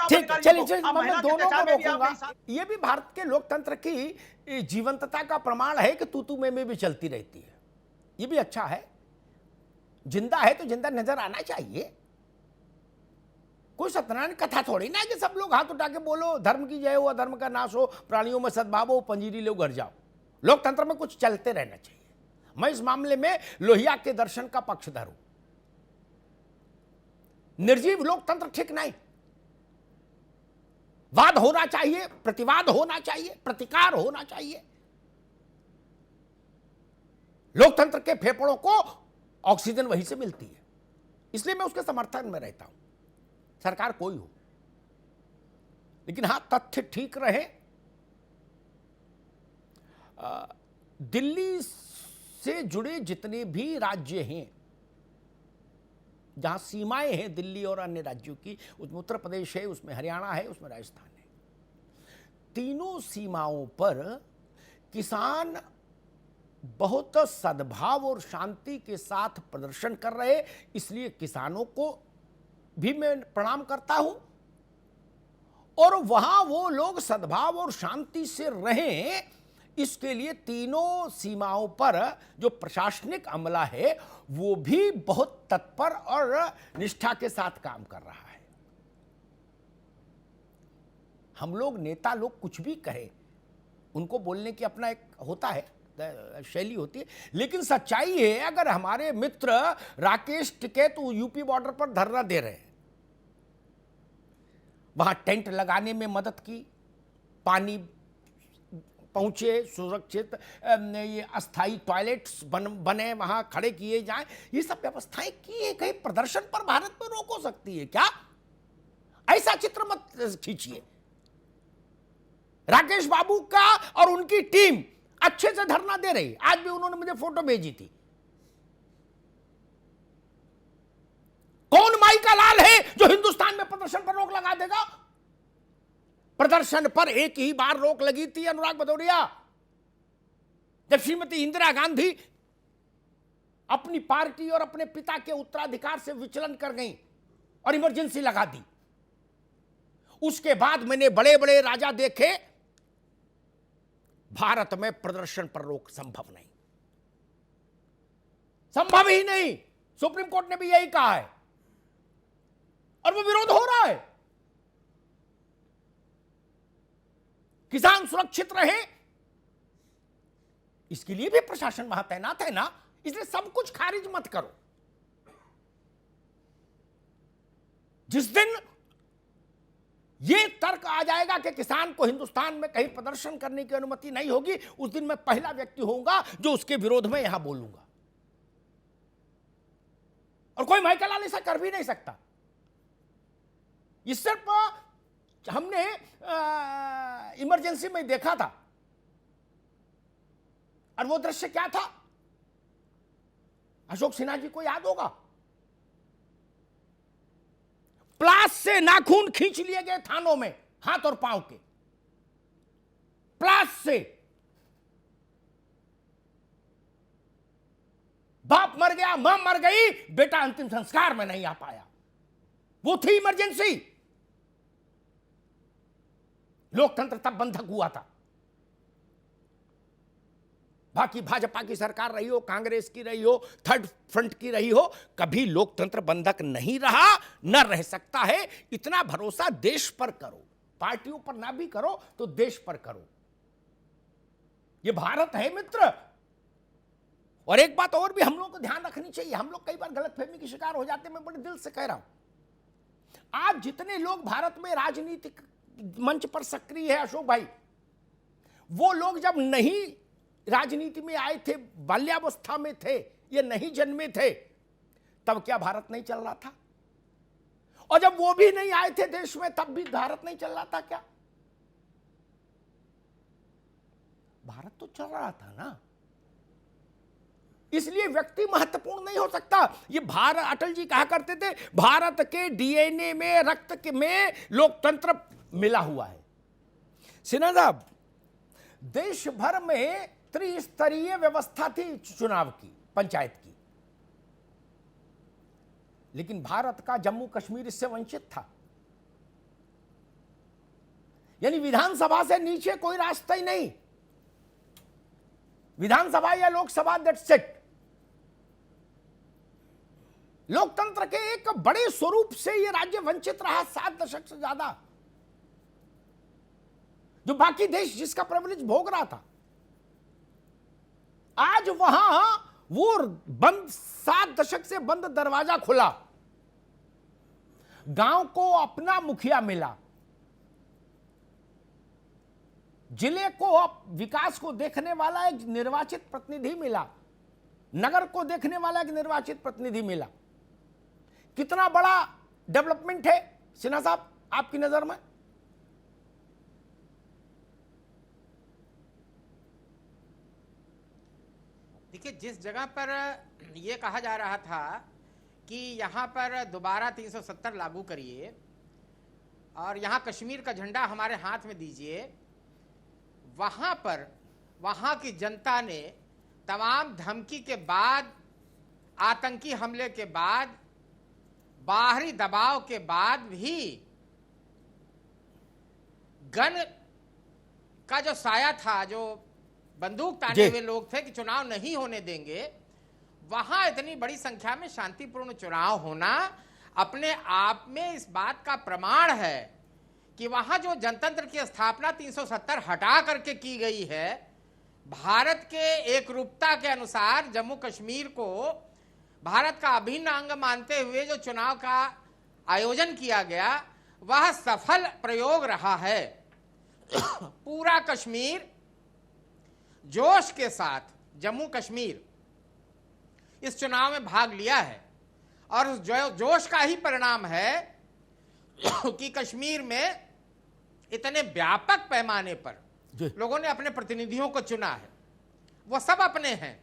ठीक, चलिए मैं दोनों को रोकूंगा। ये भी भारत के लोकतंत्र की जीवंतता का प्रमाण है कि तू में भी चलती रहती है। ये भी अच्छा है, जिंदा है तो जिंदा नजर आना चाहिए। कोई सत्यनारायण कथा थोड़ी ना कि सब लोग हाथ उठा के बोलो धर्म की जय हो, अधर्म का नाश हो, प्राणियों में सद्भाव हो, पंजीरी लो घर जाओ। लोकतंत्र में कुछ चलते रहना चाहिए। मैं इस मामले में लोहिया के दर्शन का पक्षधर हूं। निर्जीव लोकतंत्र ठीक नहीं। वाद होना चाहिए, प्रतिवाद होना चाहिए, प्रतिकार होना चाहिए। लोकतंत्र के फेफड़ों को ऑक्सीजन वहीं से मिलती है, इसलिए मैं उसके समर्थन में रहता हूं, सरकार कोई हो। लेकिन हां, तथ्य ठीक रहे। दिल्ली से जुड़े जितने भी राज्य हैं जहां सीमाएं हैं दिल्ली और अन्य राज्यों की, उसमें उत्तर प्रदेश है, उसमें हरियाणा है, उसमें राजस्थान है, तीनों सीमाओं पर किसान बहुत सद्भाव और शांति के साथ प्रदर्शन कर रहे, इसलिए किसानों को भी मैं प्रणाम करता हूं और वहां वो लोग सद्भाव और शांति से रहें, इसके लिए तीनों सीमाओं पर जो प्रशासनिक अमला है वो भी बहुत तत्पर और निष्ठा के साथ काम कर रहा है। हम लोग नेता लोग कुछ भी कहें, उनको बोलने की अपना एक होता है, शैली होती है, लेकिन सच्चाई है अगर हमारे मित्र राकेश टिकैत यूपी बॉर्डर पर धरना दे रहे हैं, वहां टेंट लगाने में मदद की, पानी पहुंचे, सुरक्षित ये अस्थायी टॉयलेट्स बने वहां खड़े किए जाएं, ये सब व्यवस्थाएं की है। कहीं प्रदर्शन पर भारत में रोक हो सकती है क्या? ऐसा चित्र मत खींचिए। राकेश बाबू का और उनकी टीम अच्छे से धरना दे रही, आज भी उन्होंने मुझे फोटो भेजी थी। कौन माई का लाल है जो हिंदुस्तान में प्रदर्शन पर रोक लगा देगा? प्रदर्शन पर एक ही बार रोक लगी थी अनुराग भदौरिया, जब श्रीमती इंदिरा गांधी अपनी पार्टी और अपने पिता के उत्तराधिकार से विचलन कर गई और इमरजेंसी लगा दी। उसके बाद मैंने बड़े बड़े राजा देखे, भारत में प्रदर्शन पर रोक संभव नहीं, संभव ही नहीं। सुप्रीम कोर्ट ने भी यही कहा है और वो विरोध हो रहा है। किसान सुरक्षित रहे, इसके लिए भी प्रशासन वहां तैनात है ना, इसलिए सब कुछ खारिज मत करो। जिस दिन ये तर्क आ जाएगा कि किसान को हिंदुस्तान में कहीं प्रदर्शन करने की अनुमति नहीं होगी, उस दिन मैं पहला व्यक्ति होऊंगा जो उसके विरोध में यहां बोलूंगा, और कोई माइकल ऐसा कर भी नहीं सकता। इस सिर्फ हमने इमरजेंसी में देखा था, और वो दृश्य क्या था, अशोक सिन्हा जी को याद होगा, प्लास से नाखून खींच लिए गए थानों में, हाथ और पांव के, प्लास से। बाप मर गया, मां मर गई, बेटा अंतिम संस्कार में नहीं आ पाया, वो थी इमरजेंसी। लोकतंत्र तब बंधक हुआ था। बाकी भाजपा की सरकार रही हो, कांग्रेस की रही हो, थर्ड फ्रंट की रही हो, कभी लोकतंत्र बंधक नहीं रहा, न रह सकता है। इतना भरोसा देश पर करो, पार्टियों पर ना भी करो तो देश पर करो। ये भारत है मित्र। और एक बात और भी हम लोग को ध्यान रखनी चाहिए, हम लोग कई बार गलतफहमी की शिकार हो जाते हैं, मैं बड़े दिल से कह रहा हूं। आज जितने लोग भारत में राजनीतिक मंच पर सक्रिय है अशोक भाई, वो लोग जब नहीं राजनीति में आए थे, बाल्यावस्था में थे, ये नहीं जन्मे थे, तब क्या भारत नहीं चल रहा था? और जब वो भी नहीं आए थे देश में, तब भी भारत नहीं चल रहा था क्या? भारत तो चल रहा था ना। इसलिए व्यक्ति महत्वपूर्ण नहीं हो सकता। ये भारत, अटल जी कहा करते थे, भारत के डीएनए में, रक्त में लोकतंत्र मिला हुआ है। सिन्हा साहब, देश भर में त्रिस्तरीय व्यवस्था थी चुनाव की, पंचायत की, लेकिन भारत का जम्मू कश्मीर इससे वंचित था। यानी विधानसभा से नीचे कोई रास्ता ही नहीं, विधानसभा या लोकसभा, दैट्स इट। लोकतंत्र के एक बड़े स्वरूप से यह राज्य वंचित रहा 7 दशक से ज्यादा, जो बाकी देश जिसका प्रिविलेज भोग रहा था। आज वहां वो बंद 7 दशक से बंद दरवाजा खुला, गांव को अपना मुखिया मिला, जिले को विकास को देखने वाला एक निर्वाचित प्रतिनिधि मिला, नगर को देखने वाला एक निर्वाचित प्रतिनिधि मिला। कितना बड़ा डेवलपमेंट है सिन्हा साहब आपकी नजर में? देखिए, जिस जगह पर यह कहा जा रहा था कि यहां पर दोबारा 370 लागू करिए और यहां कश्मीर का झंडा हमारे हाथ में दीजिए, वहां पर वहां की जनता ने तमाम धमकी के बाद, आतंकी हमले के बाद, बाहरी दबाव के बाद भी गन का जो साया था, जो बंदूक ताने हुए लोग थे कि चुनाव नहीं होने देंगे, वहां इतनी बड़ी संख्या में शांतिपूर्ण चुनाव होना अपने आप में इस बात का प्रमाण है कि वहां जो जनतंत्र की स्थापना 370 हटा करके की गई है, भारत के एकरूपता के अनुसार जम्मू कश्मीर को भारत का अभिन्न अंग मानते हुए जो चुनाव का आयोजन किया गया, वह सफल प्रयोग रहा है। पूरा कश्मीर जोश के साथ, जम्मू कश्मीर इस चुनाव में भाग लिया है और उस जोश का ही परिणाम है कि कश्मीर में इतने व्यापक पैमाने पर लोगों ने अपने प्रतिनिधियों को चुना है। वो सब अपने हैं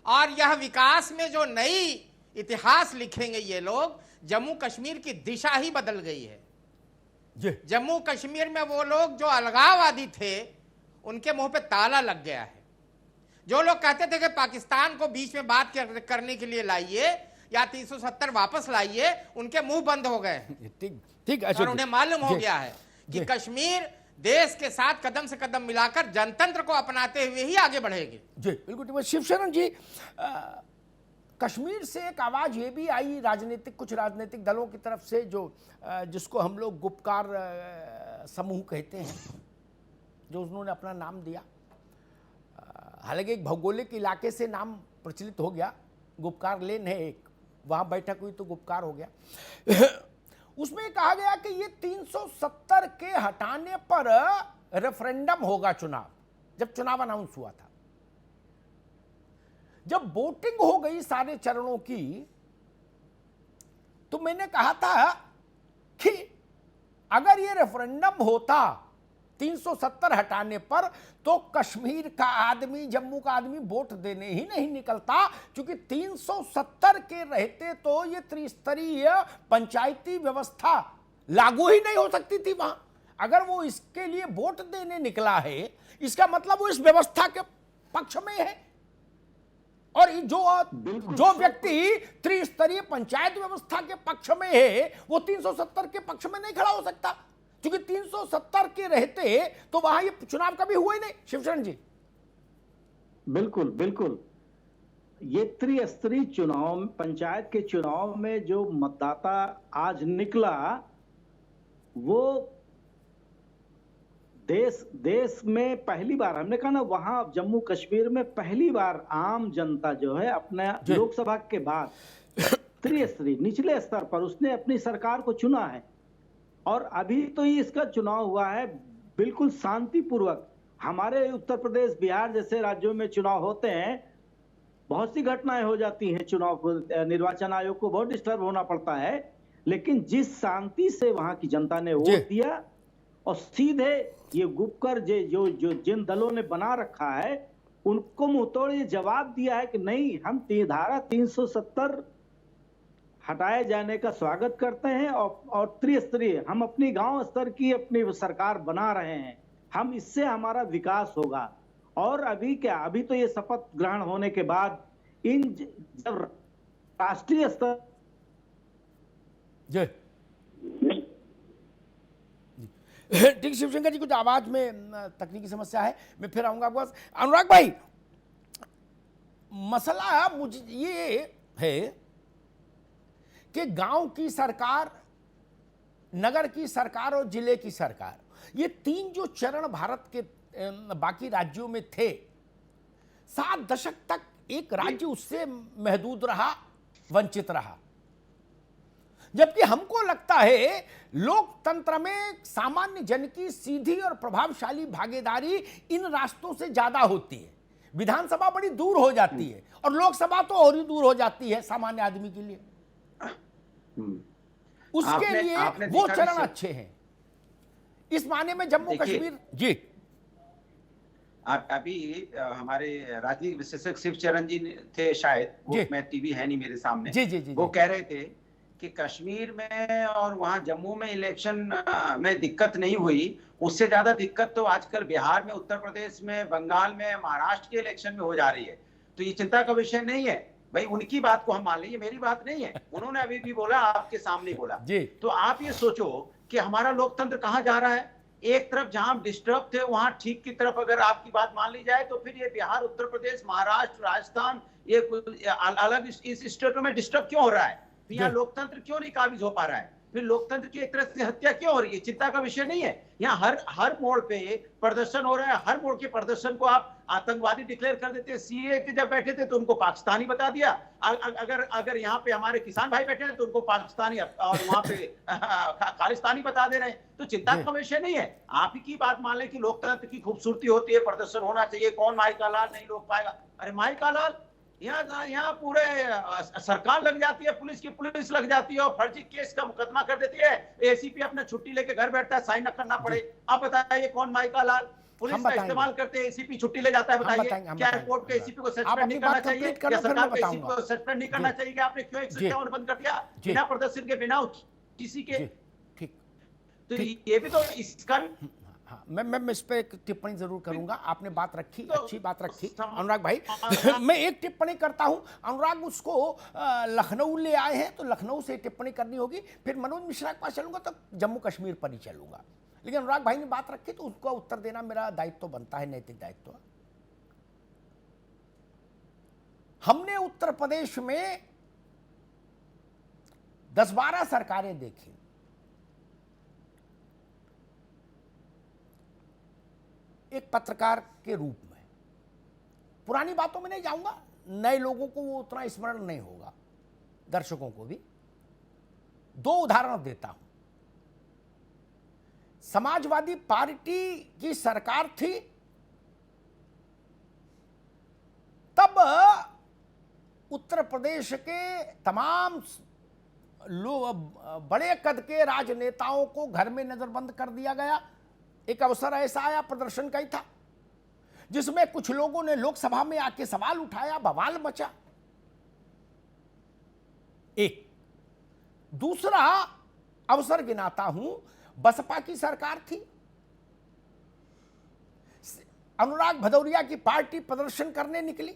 और यह विकास में जो नई इतिहास लिखेंगे ये लोग, जम्मू कश्मीर की दिशा ही बदल गई है। जम्मू कश्मीर में वो लोग जो अलगाववादी थे, उनके मुंह पे ताला लग गया है। जो लोग कहते थे कि पाकिस्तान को बीच में बात करने के लिए लाइए या 370 वापस लाइए, उनके मुंह बंद हो गए। ठीक और उन्हें मालूम हो गया है कि कश्मीर देश के साथ कदम से कदम मिलाकर जनतंत्र को अपनाते हुए ही आगे बढ़ेगी। जी बिल्कुल। शिवशरण जी, कश्मीर से एक आवाज ये भी आई कुछ राजनीतिक दलों की तरफ से, जो जिसको हम लोग गुपकार समूह कहते हैं, जो उन्होंने अपना नाम दिया। हालांकि एक भौगोलिक इलाके से नाम प्रचलित हो गया, गुपकार लेन है एक, वहां बैठक हुई तो गुपकार हो गया। उसमें कहा गया कि ये 370 के हटाने पर रेफरेंडम होगा चुनाव। जब चुनाव अनाउंस हुआ था, जब वोटिंग हो गई सारे चरणों की, तो मैंने कहा था कि अगर ये रेफरेंडम होता 370 हटाने पर, तो कश्मीर का आदमी, जम्मू का आदमी वोट देने ही नहीं निकलता, क्योंकि 370 के रहते तो ये त्रिस्तरीय पंचायती व्यवस्था लागू ही नहीं हो सकती थी वहां। अगर वो इसके लिए वोट देने निकला है, इसका मतलब वो इस व्यवस्था के पक्ष में है। और जो व्यक्ति त्रिस्तरीय पंचायत व्यवस्था के पक्ष में है, वो 370 के पक्ष में नहीं खड़ा हो सकता, क्योंकि 370 के रहते तो वहां ये चुनाव कभी हुआ ही नहीं। शिवशरण जी, बिल्कुल बिल्कुल। ये त्रिस्तरीय चुनाव, पंचायत के चुनाव में जो मतदाता आज निकला, वो देश में पहली बार, हमने कहा ना, वहां जम्मू कश्मीर में पहली बार आम जनता जो है अपने लोकसभा के बाद त्रिस्तरीय निचले स्तर पर उसने अपनी सरकार को चुना है। और अभी तो ये इसका चुनाव हुआ है बिल्कुल शांतिपूर्वक। हमारे उत्तर प्रदेश, बिहार जैसे राज्यों में चुनाव होते हैं, बहुत सी घटनाएं हो जाती हैं, चुनाव निर्वाचन आयोग को बहुत डिस्टर्ब होना पड़ता है, लेकिन जिस शांति से वहां की जनता ने वोट दिया और सीधे ये गुपकर जो जिन दलों ने बना रखा है, उनको मुंहतोड़ ये जवाब दिया है कि नहीं, हम धारा 370 हटाए जाने का स्वागत करते हैं और त्रिस्तरीय, हम अपनी गांव स्तर की अपनी सरकार बना रहे हैं, हम इससे हमारा विकास होगा। और अभी क्या, अभी तो ये शपथ ग्रहण होने के बाद जब राष्ट्रीय स्तर ठीक, शिवशंकर जी कुछ आवाज में तकनीकी समस्या है, मैं फिर आऊंगा आपके पास। अनुराग भाई, मसला मुझे ये है कि गांव की सरकार, नगर की सरकार और जिले की सरकार, ये तीन जो चरण भारत के बाकी राज्यों में थे, 7 दशक तक एक राज्य उससे महदूद रहा, वंचित रहा। जबकि हमको लगता है लोकतंत्र में सामान्य जन की सीधी और प्रभावशाली भागीदारी इन रास्तों से ज्यादा होती है। विधानसभा बड़ी दूर हो जाती है और लोकसभा तो और ही दूर हो जाती है सामान्य आदमी के लिए। उसके लिए वो चरण अच्छे हैं। इस माने में जम्मू कश्मीर जी, अभी हमारे राजनीतिक विश्लेषक शिवचरण जी थे शायद, वो मैं टीवी है नहीं मेरे सामने, जी, वो कह रहे थे कि कश्मीर में और वहां जम्मू में इलेक्शन में दिक्कत नहीं हुई, उससे ज्यादा दिक्कत तो आजकल बिहार में, उत्तर प्रदेश में, बंगाल में, महाराष्ट्र के इलेक्शन में हो जा रही है। तो ये चिंता का विषय नहीं है भाई, उनकी बात को हम मान लें, ये मेरी बात नहीं है। उन्होंने अभी भी बोला, आपके सामने बोला जी। तो आप ये सोचो कि हमारा लोकतंत्र कहां जा रहा है। एक तरफ जहां डिस्टर्ब थे वहां ठीक की तरफ अगर आपकी बात मान ली जाए तो फिर ये बिहार, उत्तर प्रदेश, महाराष्ट्र, राजस्थान, ये अलग इस स्टेटों में डिस्टर्ब क्यों हो रहा है? तो यहाँ लोकतंत्र क्यों नहीं काबिज हो पा रहा है? फिर लोकतंत्र की एक तरह से हत्या क्यों हो रही है? चिंता का विषय नहीं है। यहाँ हर मोड़ पे प्रदर्शन हो रहा है, हर मोड़ के प्रदर्शन को आप आतंकवादी डिक्लेयर कर देते हैं। सीए के जब बैठे थे तो उनको पाकिस्तानी बता दिया, अगर यहाँ पे हमारे किसान भाई बैठे हैं तो उनको पाकिस्तानी और वहां पे खालिस्तानी बता दे रहे हैं। तो चिंता का विषय नहीं है। आप ही की बात मान लें कि लोकतंत्र की खूबसूरती होती है, प्रदर्शन होना चाहिए, कौन माई का लाल नहीं रोक पाएगा। अरे माई का लाल, यहाँ पूरे सरकार लग जाती है, पुलिस लग जाती है और फर्जी केस का मुकदमा कर देती है। एसीपी अपना छुट्टी लेके घर बैठता है, साइन करना पड़े। आप बताइए कौन माई का लाल? पुलिस का इस्तेमाल करते हैं, एसीपी छुट्टी ले जाता है। बताइए क्या कोर्ट के एसीपी को सस्पेंड नहीं करना चाहिए या सरकार के एसीपी को सस्पेंड नहीं करना चाहिए कि आपने क्यों 151 बंद कर दिया बिना प्रदर्शन के, बिना किसी के? ठीक, तो ये भी तो इसका हाँ, मैं इस पे एक टिप्पणी जरूर करूंगा। आपने बात रखी, तो अच्छी बात रखी अनुराग भाई। मैं एक टिप्पणी करता हूं। अनुराग उसको लखनऊ ले आए हैं तो लखनऊ से टिप्पणी करनी होगी, फिर मनोज मिश्रा के पास चलूंगा तो जम्मू कश्मीर पर ही चलूंगा। लेकिन अनुराग भाई ने बात रखी तो उसका उत्तर देना मेरा दायित्व तो बनता है, नैतिक दायित्व। हमने उत्तर प्रदेश में 10-12 सरकारें देखी। एक पत्रकार के रूप में पुरानी बातों में नहीं जाऊंगा, नए लोगों को वो उतना स्मरण नहीं होगा, दर्शकों को भी। 2 उदाहरण देता हूं। समाजवादी पार्टी की सरकार थी, तब उत्तर प्रदेश के तमाम बड़े कद के राजनेताओं को घर में नजरबंद कर दिया गया। एक अवसर ऐसा आया, प्रदर्शन का ही था, जिसमें कुछ लोगों ने लोकसभा में आके सवाल उठाया, बवाल मचा। एक दूसरा अवसर गिनाता हूं, बसपा की सरकार थी, अनुराग भदौरिया की पार्टी प्रदर्शन करने निकली।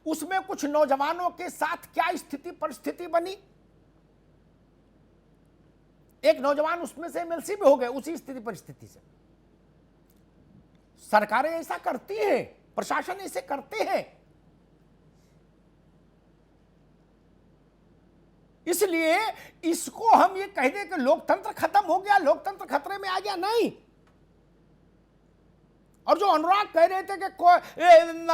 उसमें कुछ नौजवानों के साथ क्या स्थिति परिस्थिति बनी। एक नौजवान उसमें से एमएलसी भी हो गए उसी स्थिति परिस्थिति से। सरकारें ऐसा करती हैं, प्रशासन ऐसे करते हैं। इसलिए इसको हम ये कह दें कि लोकतंत्र खत्म हो गया, लोकतंत्र खतरे में आ गया, नहीं। और जो अनुराग कह रहे थे कि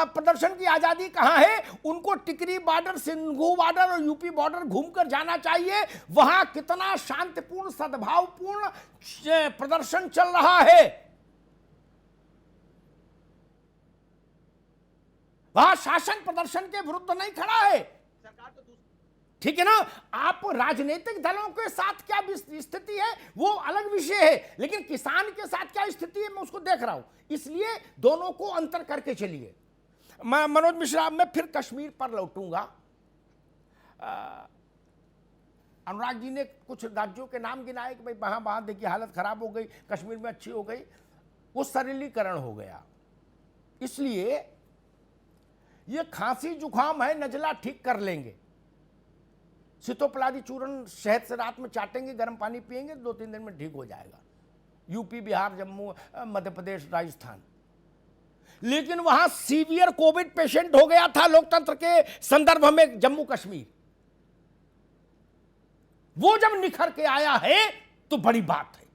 प्रदर्शन की आजादी कहां है, उनको टिकरी बॉर्डर, सिंघू बॉर्डर और यूपी बॉर्डर घूमकर जाना चाहिए। वहां कितना शांतिपूर्ण, सद्भावपूर्ण प्रदर्शन चल रहा है। वहां शासन प्रदर्शन के विरुद्ध नहीं खड़ा है, ठीक है ना। आप राजनीतिक दलों के साथ क्या स्थिति है वो अलग विषय है, लेकिन किसान के साथ क्या स्थिति है मैं उसको देख रहा हूं। इसलिए दोनों को अंतर करके चलिए। मनोज मिश्रा, मैं फिर कश्मीर पर लौटूंगा। अनुराग जी ने कुछ राज्यों के नाम गिनाए कि भाई वहां देखिए हालत खराब हो गई, कश्मीर में अच्छी हो गई, वो सरलीकरण हो गया। इसलिए ये खांसी जुकाम है, नजला ठीक कर लेंगे, सितोपलादी चूर्ण शहद से रात में चाटेंगे, गर्म पानी पिएंगे, 2-3 दिन में ठीक हो जाएगा। यूपी, बिहार, जम्मू, मध्य प्रदेश, राजस्थान। लेकिन वहां सीवियर कोविड पेशेंट हो गया था लोकतंत्र के संदर्भ में जम्मू कश्मीर। वो जब निखर के आया है तो बड़ी बात है।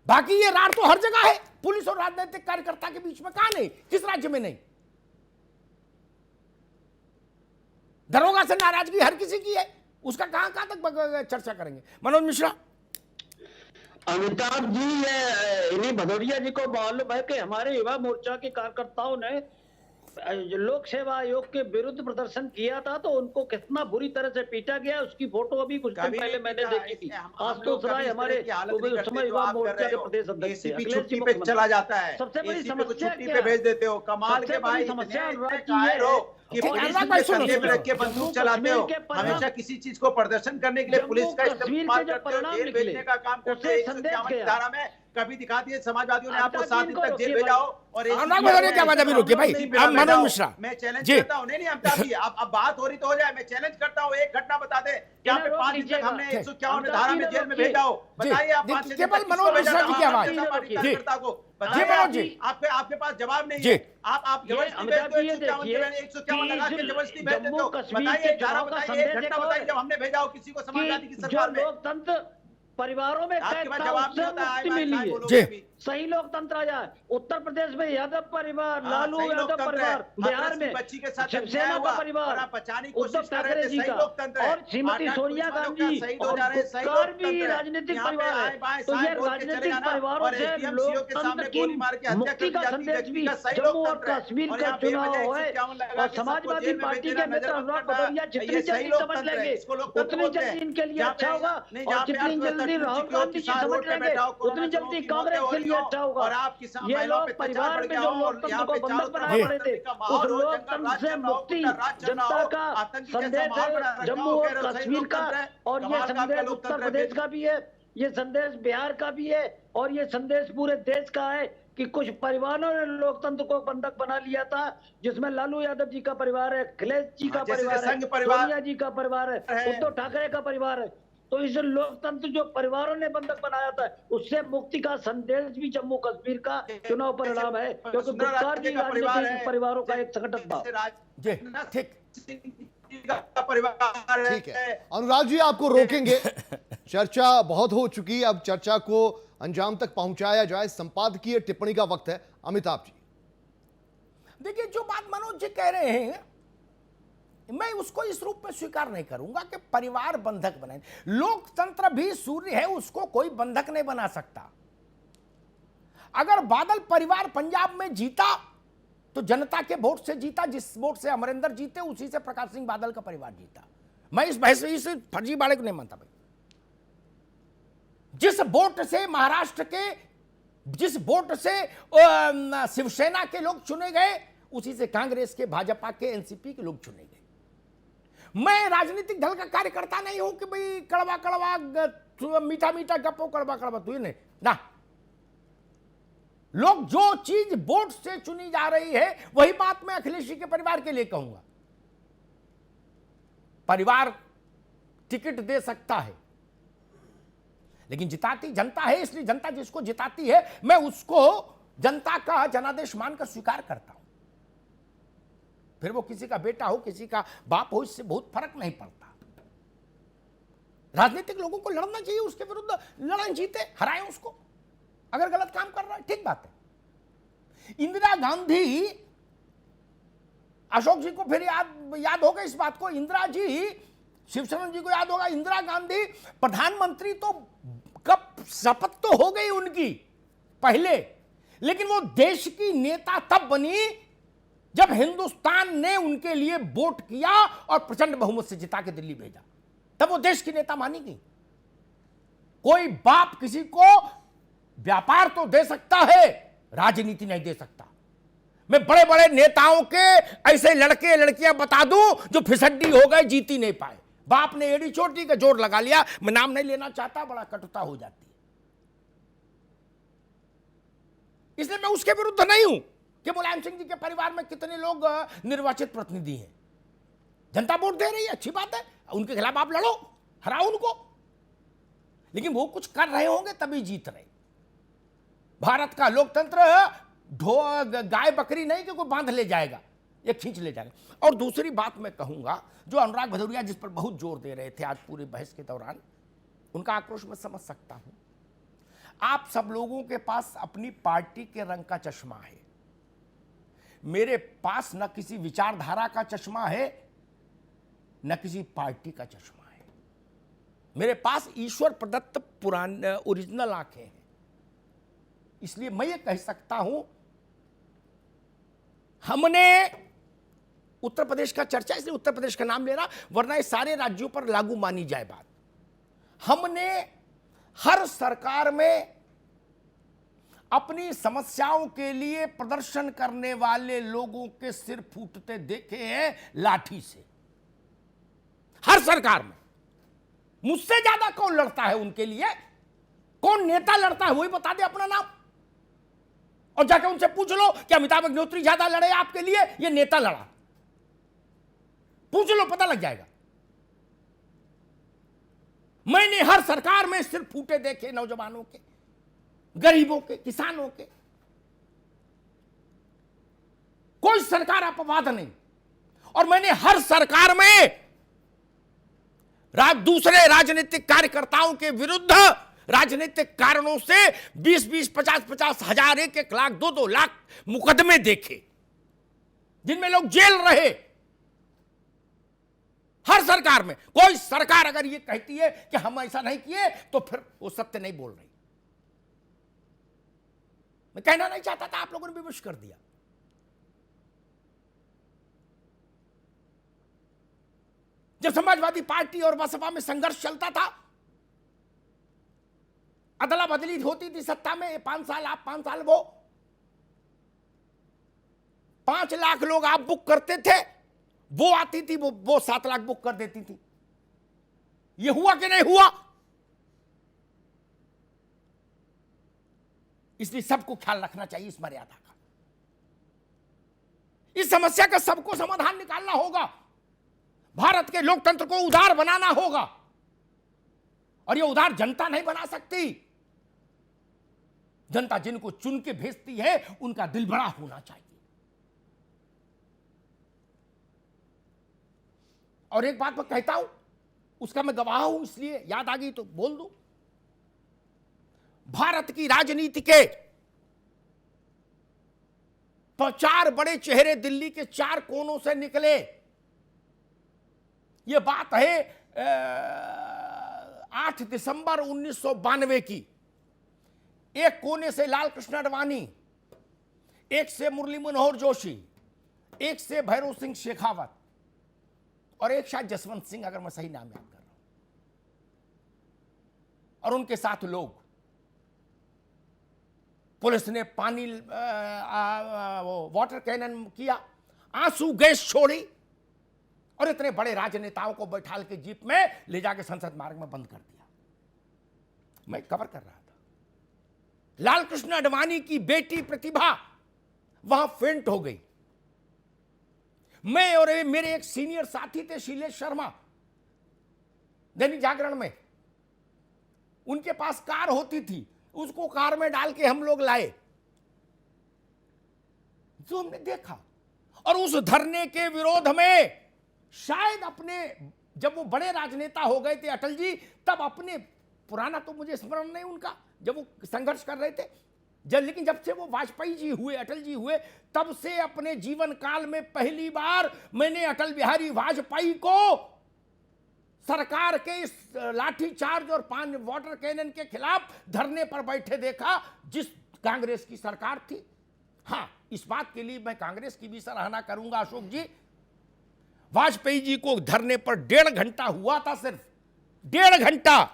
बाकी ये रार तो हर जगह है, पुलिस और राजनीतिक कार्यकर्ता के बीच में। कहां नहीं, किस राज्य में नहीं। दरोगा से नाराजगी हर किसी की है, उसका कहां तक चर्चा करेंगे। मनोज मिश्रा। अमिताभ जी, ये इन्हीं भदौरिया जी को मालूम है कि हमारे युवा मोर्चा के कार्यकर्ताओं ने लोक सेवा आयोग के विरुद्ध प्रदर्शन किया था, तो उनको कितना बुरी तरह से पीटा गया, उसकी फोटो अभी कुछ दिन पहले मैंने देखी थी। आशुतोष राय हमारे उस समय युवा मोर्चा के प्रदेश अध्यक्ष थे। छुट्टी पे चला जाता है, सबसे बड़ी समस्या छुट्टी पे भेज देते हो। कमाल के भाई, समस्या कि ठीक है, पुलिस अनुराग भाई, के सुनो, कंधे पे सुनो, रख के बंदूक चलाते हो, हमेशा किसी चीज को प्रदर्शन करने के लिए पुलिस का इस्तेमाल करते हो, जेल भेजने का काम करते हो। 151 की धारा में कभी दिखा दिए समाजवादियों ने आपको 7 दिन तक जेल भेजा हो और अनुराग भाई, क्या बात है? अभी रुकिए भाई, अब मनोज मिश्रा मैं चैलेंज जी। करता हूं, नहीं अमिताभ जी, अब बात हो रही तो हो जाए, मैं चैलेंज करता हूं, एक घटना बता दे यहाँ पे 5 दिन तक हमने 151 धारा में जेल में भेजा हो, बताइए आप 5 दिन केवल मनोज मिश्रा जी की आवाज को जी, मनोज जी। आपके पास जवाब नहीं जी। है, आप जबरदस्ती भेजते हो 151 लगा के जबरदस्ती भेजते हो, बताइए धारा बताइए, एक घटना बताइए जब हमने भेजा हो किसी को समाजवादी की सरकार में। लोकतंत्र परिवारों में आपके कैद पास था, जवाब उससे नहीं होता है, मुक्ति मिली है। जी। सही लोकतंत्र आ जाए। उत्तर प्रदेश में यादव परिवार, हाँ, लालू सही यादव लोकतंत्र परिवार, है। बिहार हाथरस की में बच्ची के साथ शिवसेना अन्याय हुआ का परिवार, और आप बचाने की उद्धव कोशिश कर रहे ठाकरे थे, जी सही का लोकतंत्र है। और श्रीमती 8-8 सोनिया पुलिस वालों गांधी का शहीद हो और जा रहे हैं, सही गुप्कार भी लोकतंत्र है। राजनीतिक यहाँ पे परिवार आए है। बाएं तो साएं ये बोल के चले राजनीतिक जाना परिवारों और से SDM CO के सामने लोकतंत्र गोली मार के की हत्या मुक्ति कर का दी जाती संदेश व्यक्ति भी का सही जम्मू और लोकतंत्र है। कश्मीर और का यहाँ बेवजह चुनाव है 151 लगा और के सबको समाजवादी जेल में पार्टी भेज के देना मित्र नजर अनुराग बंद करना, भदौरिया जितनी ये सही जल्दी समझ लोकतंत्र है, लेंगे इसको लोकतंत्र उतनी बोलते हैं। जल्दी इनके लिए जहाँ अच्छा पे होगा नहीं, और जहाँ पे जितनी अर्थव्यवस्था जल्दी टूट राहुल चुकी हो, गांधी जी किसान समझ रोड पे लेंगे बैठा हो, कोरोना उतनी चुनाव जल्दी की कांग्रेस मौतें हो के रही लिए हो अच्छा होगा। और आप किसान ये महिलाओं लोग पे अत्याचार परिवार बढ़ में गया जो हो और लोकतंत्र यहाँ को पे चारों बंधक तरफ बनाए पड़े थे का उस माहौल हो, जंगल लोकतंत्र राज से चल रहा हो, मुक्ति गुंडा राज चल रहा जनता हो, का आतंकी जैसा संदेश माहौल बना है रखा जम्मू हो, और कह रहे हो सही कश्मीर का लोकतंत्र है। और ये कमाल का आपका संदेश उत्तर लोकतंत्र है। प्रदेश का भी है, ये संदेश बिहार का भी है और ये संदेश पूरे देश का है कि कुछ परिवारों ने लोकतंत्र को बंधक बना लिया था, जिसमें लालू यादव जी का परिवार है, अखिलेश जी का जैसे परिवार है, संघ परिवार सोनिया जी का परिवार है, उद्धव ठाकरे का परिवार है। तो इस लोकतंत्र जो परिवारों ने बंधक बनाया था उससे मुक्ति का संदेश भी जम्मू कश्मीर का चुनाव परिणाम है, क्योंकि गुप्कार भी राजनीतिक परिवारों का एक संगठन था। जी, ठीक परिवार ठीक है। अनुराग जी आपको रोकेंगे, चर्चा बहुत हो चुकी है, अब चर्चा को अंजाम तक पहुंचाया जाए, संपादकीय टिप्पणी का वक्त है। अमिताभ जी, देखिए, जो बात मनोज जी कह रहे हैं मैं उसको इस रूप में स्वीकार नहीं करूंगा कि परिवार बंधक बनाए। लोकतंत्र भी सूर्य है, उसको कोई बंधक नहीं बना सकता। अगर बादल परिवार पंजाब में जीता तो जनता के वोट से जीता, जिस वोट से अमरिंदर जीते उसी से प्रकाश सिंह बादल का परिवार जीता। मैं इस बहस इस फर्जीवाड़े को नहीं मानता भाई। जिस वोट से महाराष्ट्र के, जिस वोट से शिवसेना के लोग चुने गए उसी से कांग्रेस के, भाजपा के, एनसीपी के लोग चुने गए। मैं राजनीतिक दल का कार्यकर्ता नहीं हूं कि भाई कड़वा कड़वा मीठा मीठा गप्पो कड़वा कड़वा तू नहीं ना। लोग जो चीज वोट से चुनी जा रही है वही बात मैं अखिलेश जी के परिवार के लिए कहूंगा। परिवार टिकट दे सकता है लेकिन जिताती जनता है, इसलिए जनता जिसको जिताती है मैं उसको जनता का जनादेश मानकर स्वीकार करता हूं। फिर वो किसी का बेटा हो, किसी का बाप हो, इससे बहुत फर्क नहीं पड़ता। राजनीतिक लोगों को लड़ना चाहिए, उसके विरुद्ध लड़ाई, जीते हराएं उसको। अगर गलत काम कर रहा है ठीक बात है। इंदिरा गांधी, अशोक जी को फिर याद होगा इस बात को, इंदिरा जी, शिवसेना जी को याद होगा, इंदिरा गांधी प्रधानमंत्री तो कब शपथ तो हो गई उनकी पहले, लेकिन वो देश की नेता तब बनी जब हिंदुस्तान ने उनके लिए वोट किया और प्रचंड बहुमत से जिता के दिल्ली भेजा, तब वो देश की नेता मानी गई। कोई बाप किसी को व्यापार तो दे सकता है, राजनीति नहीं दे सकता। मैं बड़े बड़े नेताओं के ऐसे लड़के लड़कियां बता दूं जो फिसड्डी हो गए, जीती नहीं पाए। बाप ने एड़ी चोटी का जोर लगा लिया, मैं नाम नहीं लेना चाहता, बड़ा कटुता हो जाती है। इसलिए मैं उसके विरुद्ध नहीं हूं कि मुलायम सिंह जी के परिवार में कितने लोग निर्वाचित प्रतिनिधि हैं। जनता वोट दे रही है, अच्छी बात है, उनके खिलाफ आप लड़ो, हराओ उनको, लेकिन वो कुछ कर रहे होंगे तभी जीत रहे। भारत का लोकतंत्र गाय बकरी नहीं कि कोई बांध ले जाएगा, ये खींच ले जाएगा। और दूसरी बात मैं कहूंगा, जो अनुराग भदौरिया जिस पर बहुत जोर दे रहे थे आज पूरे बहस के दौरान, उनका आक्रोश मैं समझ सकता हूं। आप सब लोगों के पास अपनी पार्टी के रंग का चश्मा है, मेरे पास न किसी विचारधारा का चश्मा है न किसी पार्टी का चश्मा है। मेरे पास ईश्वर प्रदत्त पुराने ओरिजिनल आंखें हैं। इसलिए मैं ये कह सकता हूं, हमने उत्तर प्रदेश का चर्चा, इसलिए उत्तर प्रदेश का नाम ले रहा, वरना ये सारे राज्यों पर लागू मानी जाए बात। हमने हर सरकार में अपनी समस्याओं के लिए प्रदर्शन करने वाले लोगों के सिर फूटते देखे हैं लाठी से। हर सरकार में मुझसे ज्यादा कौन लड़ता है उनके लिए, कौन नेता लड़ता है वही बता दे अपना नाम, और जाकर उनसे पूछ लो कि अमिताभ अग्निहोत्री ज्यादा लड़े आपके लिए, ये नेता लड़ा, पूछ लो पता लग जाएगा। मैंने हर सरकार में सिर फूटे देखे नौजवानों के, गरीबों के, किसानों के। कोई सरकार अपवाद नहीं। और मैंने हर सरकार में दूसरे राजनीतिक कार्यकर्ताओं के विरुद्ध राजनीतिक कारणों से 20-20, 50-50 हजार, 1-1 लाख, 2-2 लाख मुकदमे देखे, जिनमें लोग जेल रहे। हर सरकार में कोई सरकार अगर ये कहती है कि हम ऐसा नहीं किए तो फिर वो सत्य नहीं बोल रही। मैं कहना नहीं चाहता था, आप लोगों ने भी विमर्श कर दिया। जब समाजवादी पार्टी और बसपा में संघर्ष चलता था, अदला बदली होती थी सत्ता में, 5 साल आप 5 साल वो, 5 लाख लोग आप बुक करते थे, वो आती थी, वो 7 लाख बुक कर देती थी। ये हुआ कि नहीं हुआ? इसलिए सबको ख्याल रखना चाहिए इस मर्यादा का। इस समस्या का सबको समाधान निकालना होगा। भारत के लोकतंत्र को उदार बनाना होगा, और ये उदार जनता नहीं बना सकती। जनता जिनको चुन के भेजती है उनका दिल बड़ा होना चाहिए। और एक बात मैं कहता हूं, उसका मैं गवाह हूं, इसलिए याद आ गई तो बोल दूं। भारत की राजनीति के 4 बड़े चेहरे दिल्ली के 4 कोनों से निकले। यह बात है 8 दिसंबर 1992 की। एक कोने से लाल कृष्ण आडवाणी, एक से मुरली मनोहर जोशी, एक से भैरव सिंह शेखावत, और एक शायद जसवंत सिंह, अगर मैं सही नाम याद कर रहा हूं। और उनके साथ लोग, पुलिस ने पानी वाटर कैनन किया, आंसू गैस छोड़ी, और इतने बड़े राजनेताओं को बैठाल के जीप में ले जाके संसद मार्ग में बंद कर दिया। मैं कवर कर रहा था। लाल कृष्ण आडवाणी की बेटी प्रतिभा वहां फेंट हो गई। मैं और मेरे एक सीनियर साथी थे शैलेश शर्मा, दैनिक जागरण में, उनके पास कार होती थी, उसको कार में डाल के हम लोग लाए, जो हमने देखा। और उस धरने के विरोध में शायद अपने, जब वो बड़े राजनेता हो गए थे अटल जी, तब अपने, पुराना तो मुझे स्मरण नहीं उनका, जब वो संघर्ष कर रहे थे, लेकिन जब से वो वाजपेयी जी हुए, अटल जी हुए, तब से अपने जीवन काल में पहली बार मैंने अटल बिहारी वाजपेयी को सरकार के इस लाठी चार्ज और पानी वाटर कैनन के खिलाफ धरने पर बैठे देखा, जिस कांग्रेस की सरकार थी। हां, इस बात के लिए मैं कांग्रेस की भी सराहना करूंगा अशोक जी। वाजपेयी जी को धरने पर 1.5 घंटा हुआ था, सिर्फ 1.5 घंटा।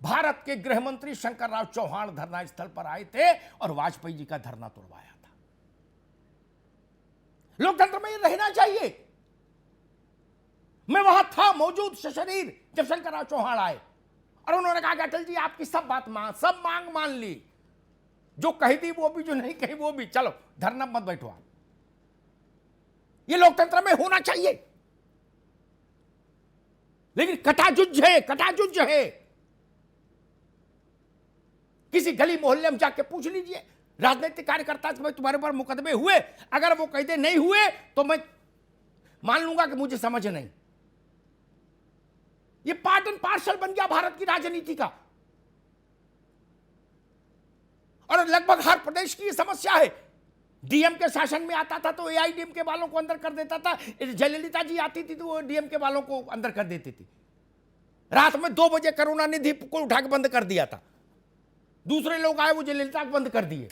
भारत के गृह मंत्री शंकर राव चौहान धरना स्थल पर आए थे और वाजपेयी जी का धरना तोड़वाया था। लोकतंत्र में ये रहना चाहिए। मैं वहां था मौजूद सशरीर जब शंकर राव चौहान आए, और उन्होंने कहा कि अटल जी आपकी सब मांग मान ली, जो कही थी वो भी, जो नहीं कही वो भी, चलो धरना मत बैठो आप। ये लोकतंत्र में होना चाहिए। लेकिन कटाजुज है। किसी गली मोहल्ले में जाके पूछ लीजिए राजनीतिक कार्यकर्ता से, तुम्हारे पर मुकदमे हुए, अगर वो कह दे नहीं हुए तो मैं मान लूंगा कि मुझे समझ नहीं। ये पार्ट एंड पार्सल बन गया भारत की राजनीति का, और लगभग हर प्रदेश की समस्या है। डीएम के शासन में आता था तो एआईडीएम के वालों को अंदर कर देता था, जयललिता जी आती थी तो वो डीएम के वालों को अंदर कर देती थी। रात में 2 बजे करुणानिधि को उठा के बंद कर दिया था, दूसरे लोग आए वो जयललिता को बंद कर दिए,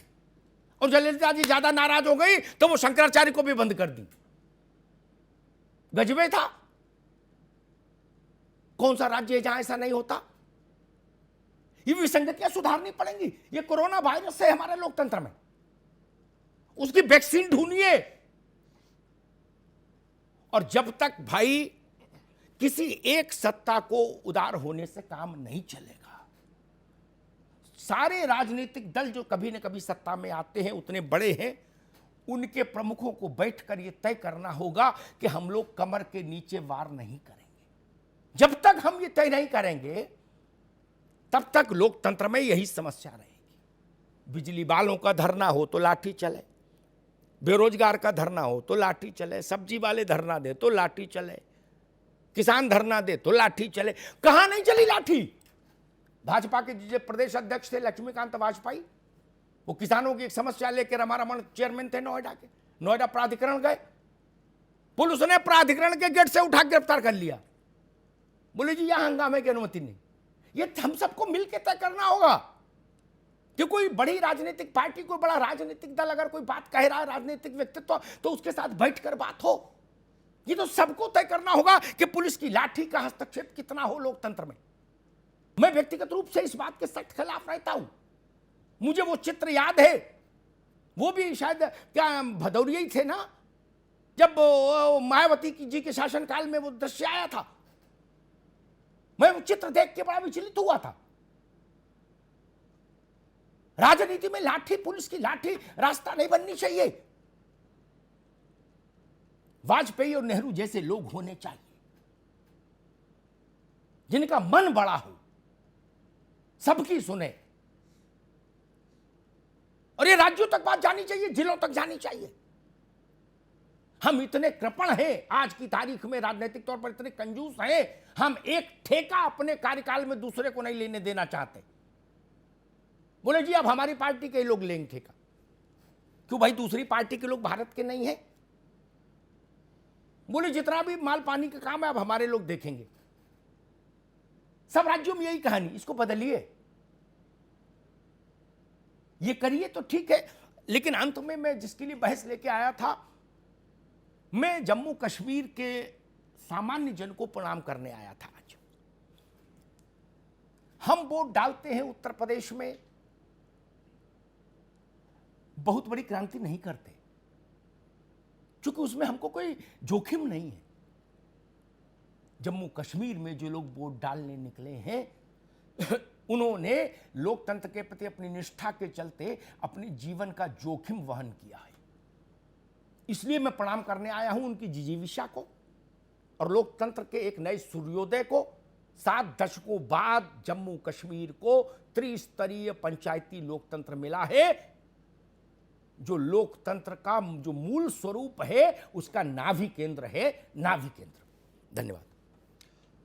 और जयललिता जी ज्यादा नाराज हो गई तो वो शंकराचार्य को भी बंद कर दी। गजबे था। कौन सा राज्य है जहां ऐसा नहीं होता? ये विसंगतियां सुधारनी पड़ेंगी। ये कोरोना वायरस है हमारे लोकतंत्र में, उसकी वैक्सीन ढूंढिए। और जब तक भाई किसी एक सत्ता को उदार होने से काम नहीं चलेगा, सारे राजनीतिक दल जो कभी न कभी सत्ता में आते हैं, उतने बड़े हैं, उनके प्रमुखों को बैठकर यह तय करना होगा कि हम लोग कमर के नीचे वार नहीं करेंगे। जब तक हम ये तय नहीं करेंगे तब तक लोकतंत्र में यही समस्या रहेगी। बिजली वालों का धरना हो तो लाठी चले, बेरोजगार का धरना हो तो लाठी चले, सब्जी वाले धरना दे तो लाठी चले, किसान धरना दे तो लाठी चले। कहां नहीं चली लाठी? भाजपा के जो प्रदेश अध्यक्ष थे लक्ष्मीकांत वाजपेयी, वो किसानों की एक समस्या लेकर रमारमण चेयरमैन थे नोएडा के, नोएडा प्राधिकरण गए, पुलिस ने प्राधिकरण के गेट से उठा गिरफ्तार कर लिया। बोले जी यहां हंगामे की अनुमति नहीं। ये हम सबको मिलकर तय करना होगा कि कोई बड़ी राजनीतिक पार्टी, कोई बड़ा राजनीतिक दल अगर कोई बात कह रहा है, राजनीतिक व्यक्तित्व, तो उसके साथ बैठकर बात हो। ये तो सबको तय करना होगा कि पुलिस की लाठी का हस्तक्षेप कितना हो लोकतंत्र में। मैं व्यक्तिगत रूप से इस बात के सख्त खिलाफ रहता हूं। मुझे वो चित्र याद है, वो भी शायद क्या भदौरिया ही थे ना, जब मायावती जी के शासनकाल में वो दृश्य आया था। मैं वो चित्र देख के बड़ा विचलित हुआ था। राजनीति में लाठी, पुलिस की लाठी रास्ता नहीं बननी चाहिए। वाजपेयी और नेहरू जैसे लोग होने चाहिए, जिनका मन बड़ा हो, सबकी सुने। और ये राज्यों तक बात जानी चाहिए, जिलों तक जानी चाहिए। हम इतने कृपण हैं आज की तारीख में, राजनीतिक तौर पर इतने कंजूस हैं, हम एक ठेका अपने कार्यकाल में दूसरे को नहीं लेने देना चाहते। बोले जी अब हमारी पार्टी के लोग लेंगे ठेका। क्यों भाई, दूसरी पार्टी के लोग भारत के नहीं हैं? बोले जितना भी माल पानी का काम है अब हमारे लोग देखेंगे। सब राज्यों में यही कहानी, इसको बदलिए, ये करिए तो ठीक है। लेकिन अंत में मैं जिसके लिए बहस लेके आया था, मैं जम्मू कश्मीर के सामान्य जन को प्रणाम करने आया था। आज हम वोट डालते हैं उत्तर प्रदेश में, बहुत बड़ी क्रांति नहीं करते, क्योंकि उसमें हमको कोई जोखिम नहीं है। जम्मू कश्मीर में जो लोग वोट डालने निकले हैं उन्होंने लोकतंत्र के प्रति अपनी निष्ठा के चलते अपने जीवन का जोखिम वहन किया है। इसलिए मैं प्रणाम करने आया हूं उनकी जिजीविषा को और लोकतंत्र के एक नए सूर्योदय को। 7 दशकों बाद जम्मू कश्मीर को त्रिस्तरीय पंचायती लोकतंत्र मिला है, जो लोकतंत्र का जो मूल स्वरूप है उसका नाभि केंद्र है, नाभि केंद्र। धन्यवाद।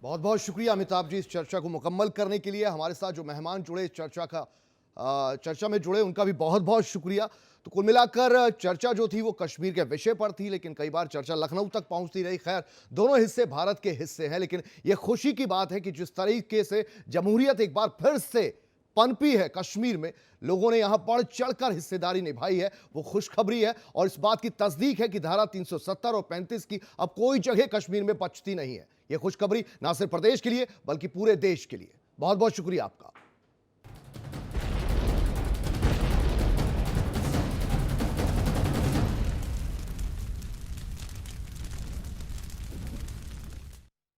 बहुत बहुत शुक्रिया अमिताभ जी इस चर्चा को मुकम्मल करने के लिए। हमारे साथ जो मेहमान जुड़े इस चर्चा में जुड़े, उनका भी बहुत बहुत शुक्रिया। तो कुल मिलाकर चर्चा जो थी वो कश्मीर के विषय पर थी, लेकिन कई बार चर्चा लखनऊ तक पहुंचती रही। खैर, दोनों हिस्से भारत के हिस्से हैं, लेकिन यह खुशी की बात है कि जिस तरीके से जमहूरियत एक बार फिर से पनपी है कश्मीर में, लोगों ने यहां बढ़ चढ़कर हिस्सेदारी निभाई है, वो खुशखबरी है। और इस बात की तस्दीक है कि धारा 370 और 35 की अब कोई जगह कश्मीर में बचती नहीं है। यह खुशखबरी ना सिर्फ प्रदेश के लिए बल्कि पूरे देश के लिए। बहुत बहुत शुक्रिया आपका।